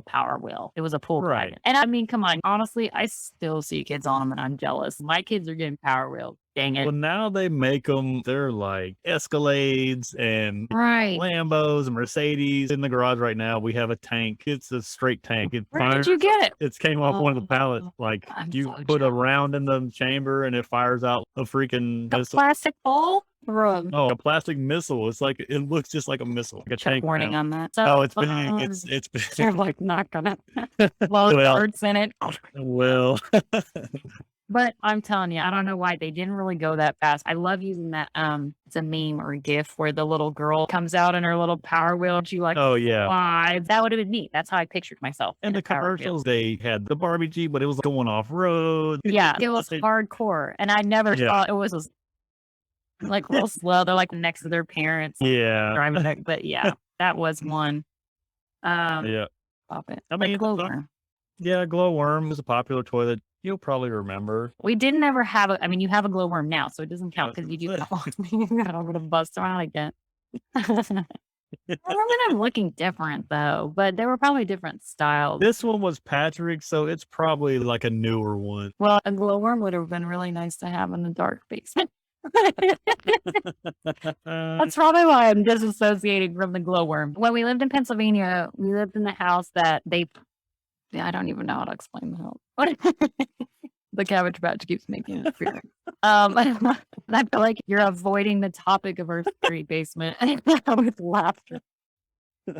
Power Wheel. It was a pull wagon. And I mean, come on, honestly, I still see kids on them and I'm jealous. My kids are getting Power Wheels. Dang it. Well, now they make them, they're like Escalades and Lambos and Mercedes. In the garage right now, we have a tank. It's a straight tank. Where did you get it? It came off one of the pallets. Like you put a round in the chamber and it fires out a freaking plastic ball? Oh, a plastic missile. It's like, it looks just like a missile. Like a tank warning on that. So, it's big. It's big. They're like not gonna words in it. Well. But I'm telling you, I don't know why they didn't really go that fast. I love using that. It's a meme or a GIF where the little girl comes out in her little Power Wheel and she like, oh yeah, why? That would have been neat. That's how I pictured myself. And the commercials, they had the Barbie Jeep, but it was going off road. Yeah, it was hardcore, and I never thought it was like real slow. They're like next to their parents. Yeah, driving back. But yeah, that was one. Yeah, pop it. I mean, glowworm. Yeah, glowworm was a popular toy that you'll probably remember. We didn't ever have I mean, you have a glowworm now, so it doesn't count because you do that. I'm going to bust them out again. I remember them looking different though, but they were probably different styles. This one was Patrick, so it's probably like a newer one. Well, a glowworm would have been really nice to have in the dark basement. That's probably why I'm disassociating from the glowworm. When we lived in Pennsylvania, we lived in the house that I don't even know how to explain the house. The Cabbage Patch keeps making it appear. I feel like you're avoiding the topic of our street basement with laughter.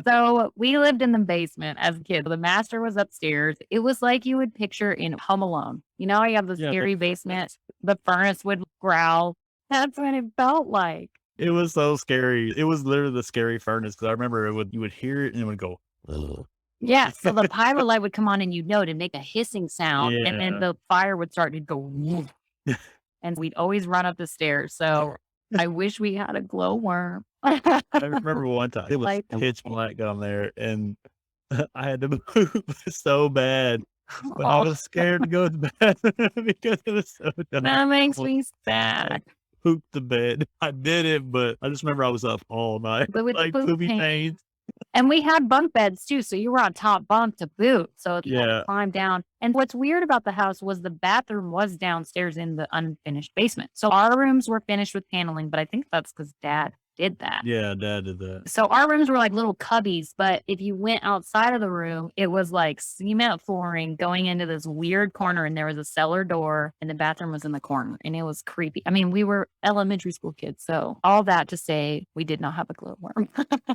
So we lived in the basement as a kid. The master was upstairs. It was like you would picture in Home Alone. You know, you have the scary basement. The furnace would growl. That's what it felt like. It was so scary. It was literally the scary furnace because I remember you would hear it and it would go. Ugh. Yeah, so the pilot light would come on and you'd know to make a hissing sound, and then Yeah. the fire would start to go, woof, and we'd always run up the stairs. So I wish we had a glowworm. I remember one time it was Like, pitch black down there, and I had to move so bad, but I oh, was scared to go to the bathroom because it was so dark. that makes I me sad. pooped the bed. I did it, but I just remember I was up all night, But with the like poop poopy paint, pains. and we had bunk beds too, so you were on top bunk to boot. So you had to Yeah. climb down. And what's weird about the house was the bathroom was downstairs in the unfinished basement. So our rooms were finished with paneling, but I think that's because Dad did that. Yeah, Dad did that. So our rooms were like little cubbies, but if you went outside of the room, it was like cement flooring going into this weird corner, and there was a cellar door, and the bathroom was in the corner, and it was creepy. I mean, we were elementary school kids, so all that to say, we did not have a glowworm.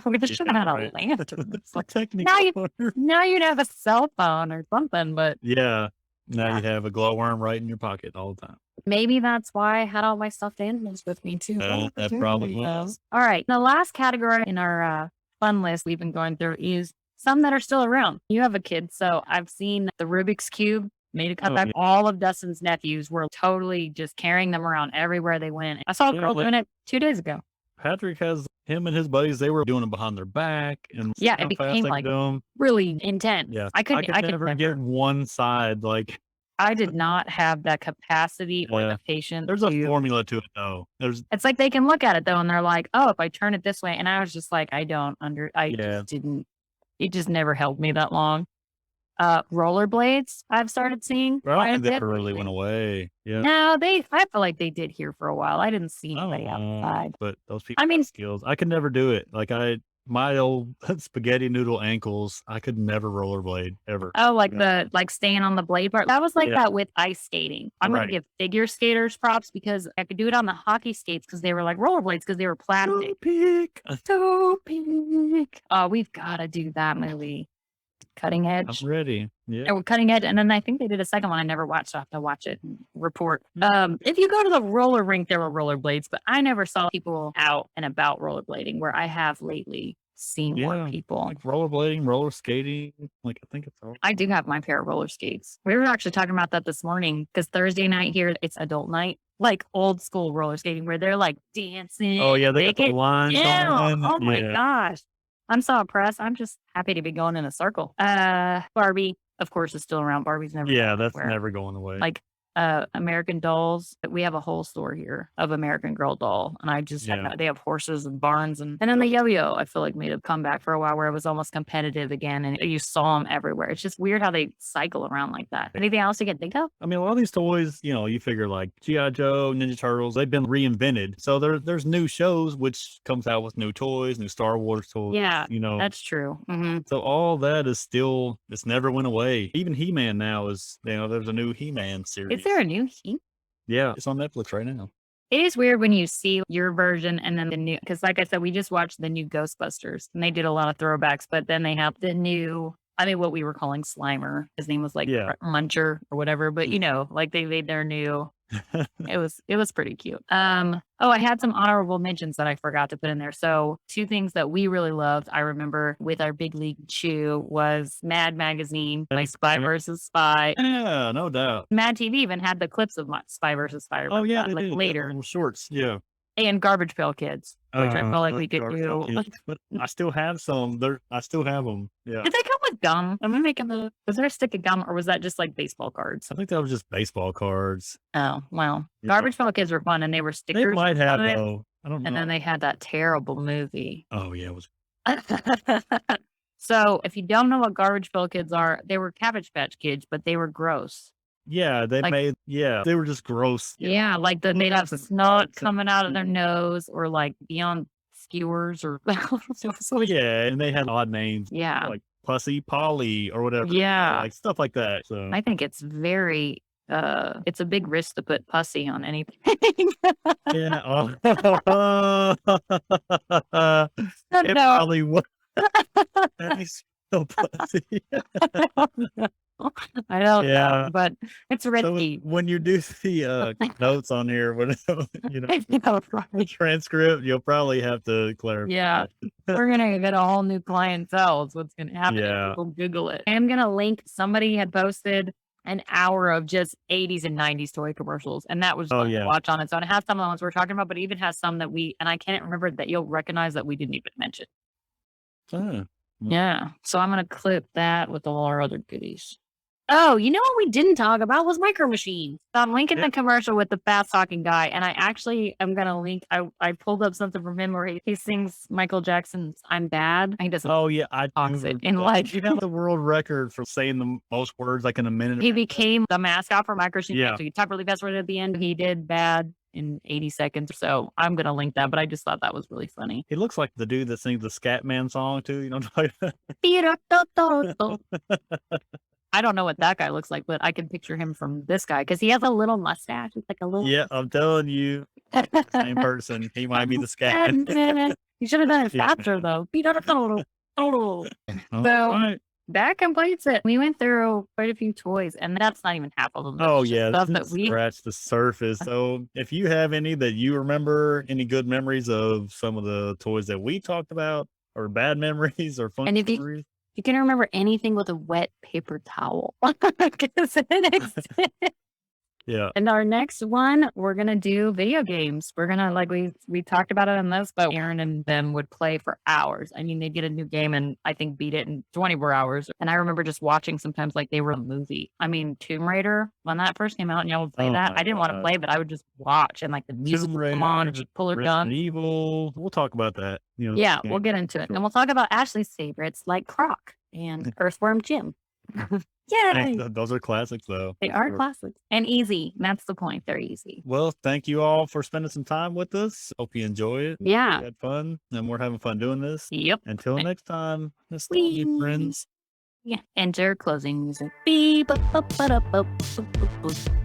We just should have had a right. lantern. It's a technical. Now you'd have a cell phone or something, but Yeah. Now Yeah. you have a glowworm right in your pocket all the time. maybe that's why I had all my stuffed animals with me too. That probably was. All right. The last category in our fun list we've been going through is some that are still around. You have a kid, so I've seen the Rubik's Cube made a comeback. yeah. All of Dustin's nephews were totally just carrying them around everywhere they went. I saw a Yeah, girl like- doing it 2 days ago. Patrick has him and his buddies. They were doing them behind their back, and Yeah, how it fast became they could like do 'em. really intense. Yeah, I could never get one side. Like I did not have that capacity or Yeah. the patience. there's a to- formula to it though. There's It's like they can look at it though, and they're like, "Oh, if I turn it this way," and I was just like, "I Yeah. just didn't." It just never held me that long. Rollerblades, I've started seeing. I don't quite a think that bit really went lately. away. Yeah. No, I feel like they did here for a while. I didn't see I don't anybody know, outside. but those people I mean- have skills. I could never do it. Like my old spaghetti noodle ankles, I could never rollerblade ever. Oh, like Yeah. the staying on the blade part. That was like Yeah. that with ice skating. I'm gonna Right. give figure skaters props because I could do it on the hockey skates because they were like rollerblades because they were plastic. Peak. So pink. Oh, we've got to do that movie. Cutting Edge. I'm ready. Yeah. Oh, Cutting Edge, and then I think they did a second one I never watched, so I have to watch it and report. If you go to the roller rink, there were rollerblades, but I never saw people out and about rollerblading where I have lately seen more Yeah, people. like rollerblading, roller skating. Like I think it's all. I do have my pair of roller skates. We were actually talking about that this morning because Thursday night here, it's adult night, like old school roller skating where they're like dancing. Oh yeah, they got the naked. lines Yeah. on. Oh my Yeah. gosh. I'm so impressed. I'm just happy to be going in a circle. Barbie, of course, is still around. Barbie's never Yeah, going that's anywhere. never going away. Like American Dolls. We have a whole store here of American Girl doll, and I just Yeah. they have horses and barns, and then the yo-yo. I feel like made a comeback for a while where it was almost competitive again, and you saw them everywhere. It's just weird how they cycle around like that. Anything else you can think of? I mean, a lot of these toys, you figure like G.I. Joe, Ninja Turtles, they've been reinvented. So there's new shows which comes out with new toys, new Star Wars toys. Yeah, You know, That's true. so all that is still, it's never went away. Even He-Man now is, there's a new He-Man series. Is there a new He? Yeah, it's on Netflix right now. It is weird when you see your version and then the new, because like I said, we just watched the new Ghostbusters and they did a lot of throwbacks, but then they have the new, what we were calling Slimer. His name was like Yeah. Muncher or whatever, but like they made their new, it was pretty cute. I had some honorable mentions that I forgot to put in there. So 2 things that we really loved, I remember with our Big League Chew was Mad Magazine, like Spy versus Spy. Yeah, no doubt. Mad TV even had the clips of Spy versus Spy. Oh yeah, like they did. later. Little shorts. Yeah. And Garbage Pail Kids, which I felt like we could Garbage do. Pail Kids. But I still have some. I still have them. Yeah. Did they come with gum? Am I making was there a stick of gum or was that just like baseball cards? I think that was just baseball cards. Oh, wow. Yeah. Garbage Pail Kids were fun and they were They stickers. might have on it, though. I don't know. and then they had that terrible movie. Oh yeah, it was. So if you don't know what Garbage Pail Kids are, they were Cabbage Patch Kids, but they were gross. Yeah, they Like- they were just gross. Yeah, like they'd have snot coming out of their nose or like beyond skewers or Yeah, and they had odd names yeah. like Pussy Polly or whatever. Yeah. Like stuff like that. So I think it's very it's a big risk to put pussy on anything. yeah. It No. probably was. That is so pussy. I don't Yeah. know, but it's So risky. when you do the notes on here, when you know, Yeah, right. transcript, you'll probably have to clarify. Yeah. We're gonna get a whole new clientele is what's gonna happen if Yeah. people Google it. I am gonna link somebody had posted an hour of just 80s and 90s toy commercials, and that was Oh fun to yeah. watch on its own. It has some of the ones we're talking about, but it even has some that and I can't remember that you'll recognize that we didn't even mention. Huh. Yeah. So I'm gonna clip that with all our other goodies. Oh, you know what we didn't talk about was Micro Machines. So I'm linking Yeah. the commercial with the fast talking guy, and I actually am gonna link. I pulled up something from him where he sings Michael Jackson's "I'm Bad." He doesn't Oh yeah, I talks do it in that. like You have the world record for saying the most words like in a minute. he became the mascot for Micro Machines. Yeah. So he talked really fast right at the end. He did "Bad" in 80 seconds. So I'm gonna link that, but I just thought that was really funny. He looks like the dude that sings the Scatman song too. You know what I'm talking about? I don't know what that guy looks like, but I can picture him from this guy because he has a little mustache. It's like a little. Yeah, I'm telling you, same person. He might be the scat. You should have done it Yeah. faster though. All So right. that completes it. We went through quite a few toys, and that's not even half of them. That's Oh just yeah, stuff this that we. scratch the surface. So if you have any that you remember, any good memories of some of the toys that we talked about, or bad memories, or fun And if memories, you can remember anything with a wet paper towel, 'cause yeah, and our next one, we're gonna do video games. We're gonna like we talked about it on this, but Aaron and them would play for hours. I mean, they'd get a new game and I think beat it in 24 hours. And I remember just watching sometimes like they were a movie. I mean, Tomb Raider, when that first came out and y'all would play oh that, my I didn't want to god, play, but I would just watch and like the music Tomb would come on and Raider, she'd pull her Resident gun. Evil. We'll talk about that. You know, Yeah, we'll get into it. And we'll talk about Ashley's favorites like Croc and Earthworm Jim. Yay! those are classics though. They are classics and easy. That's the point. They're easy. Well, thank you all for spending some time with us. Hope you enjoy it. Yeah. We had fun, and we're having fun doing this. Yep. Until next time, nostalgia friends. Yeah. Enter closing music. Beep, up, up, up, up, up, up, up, up.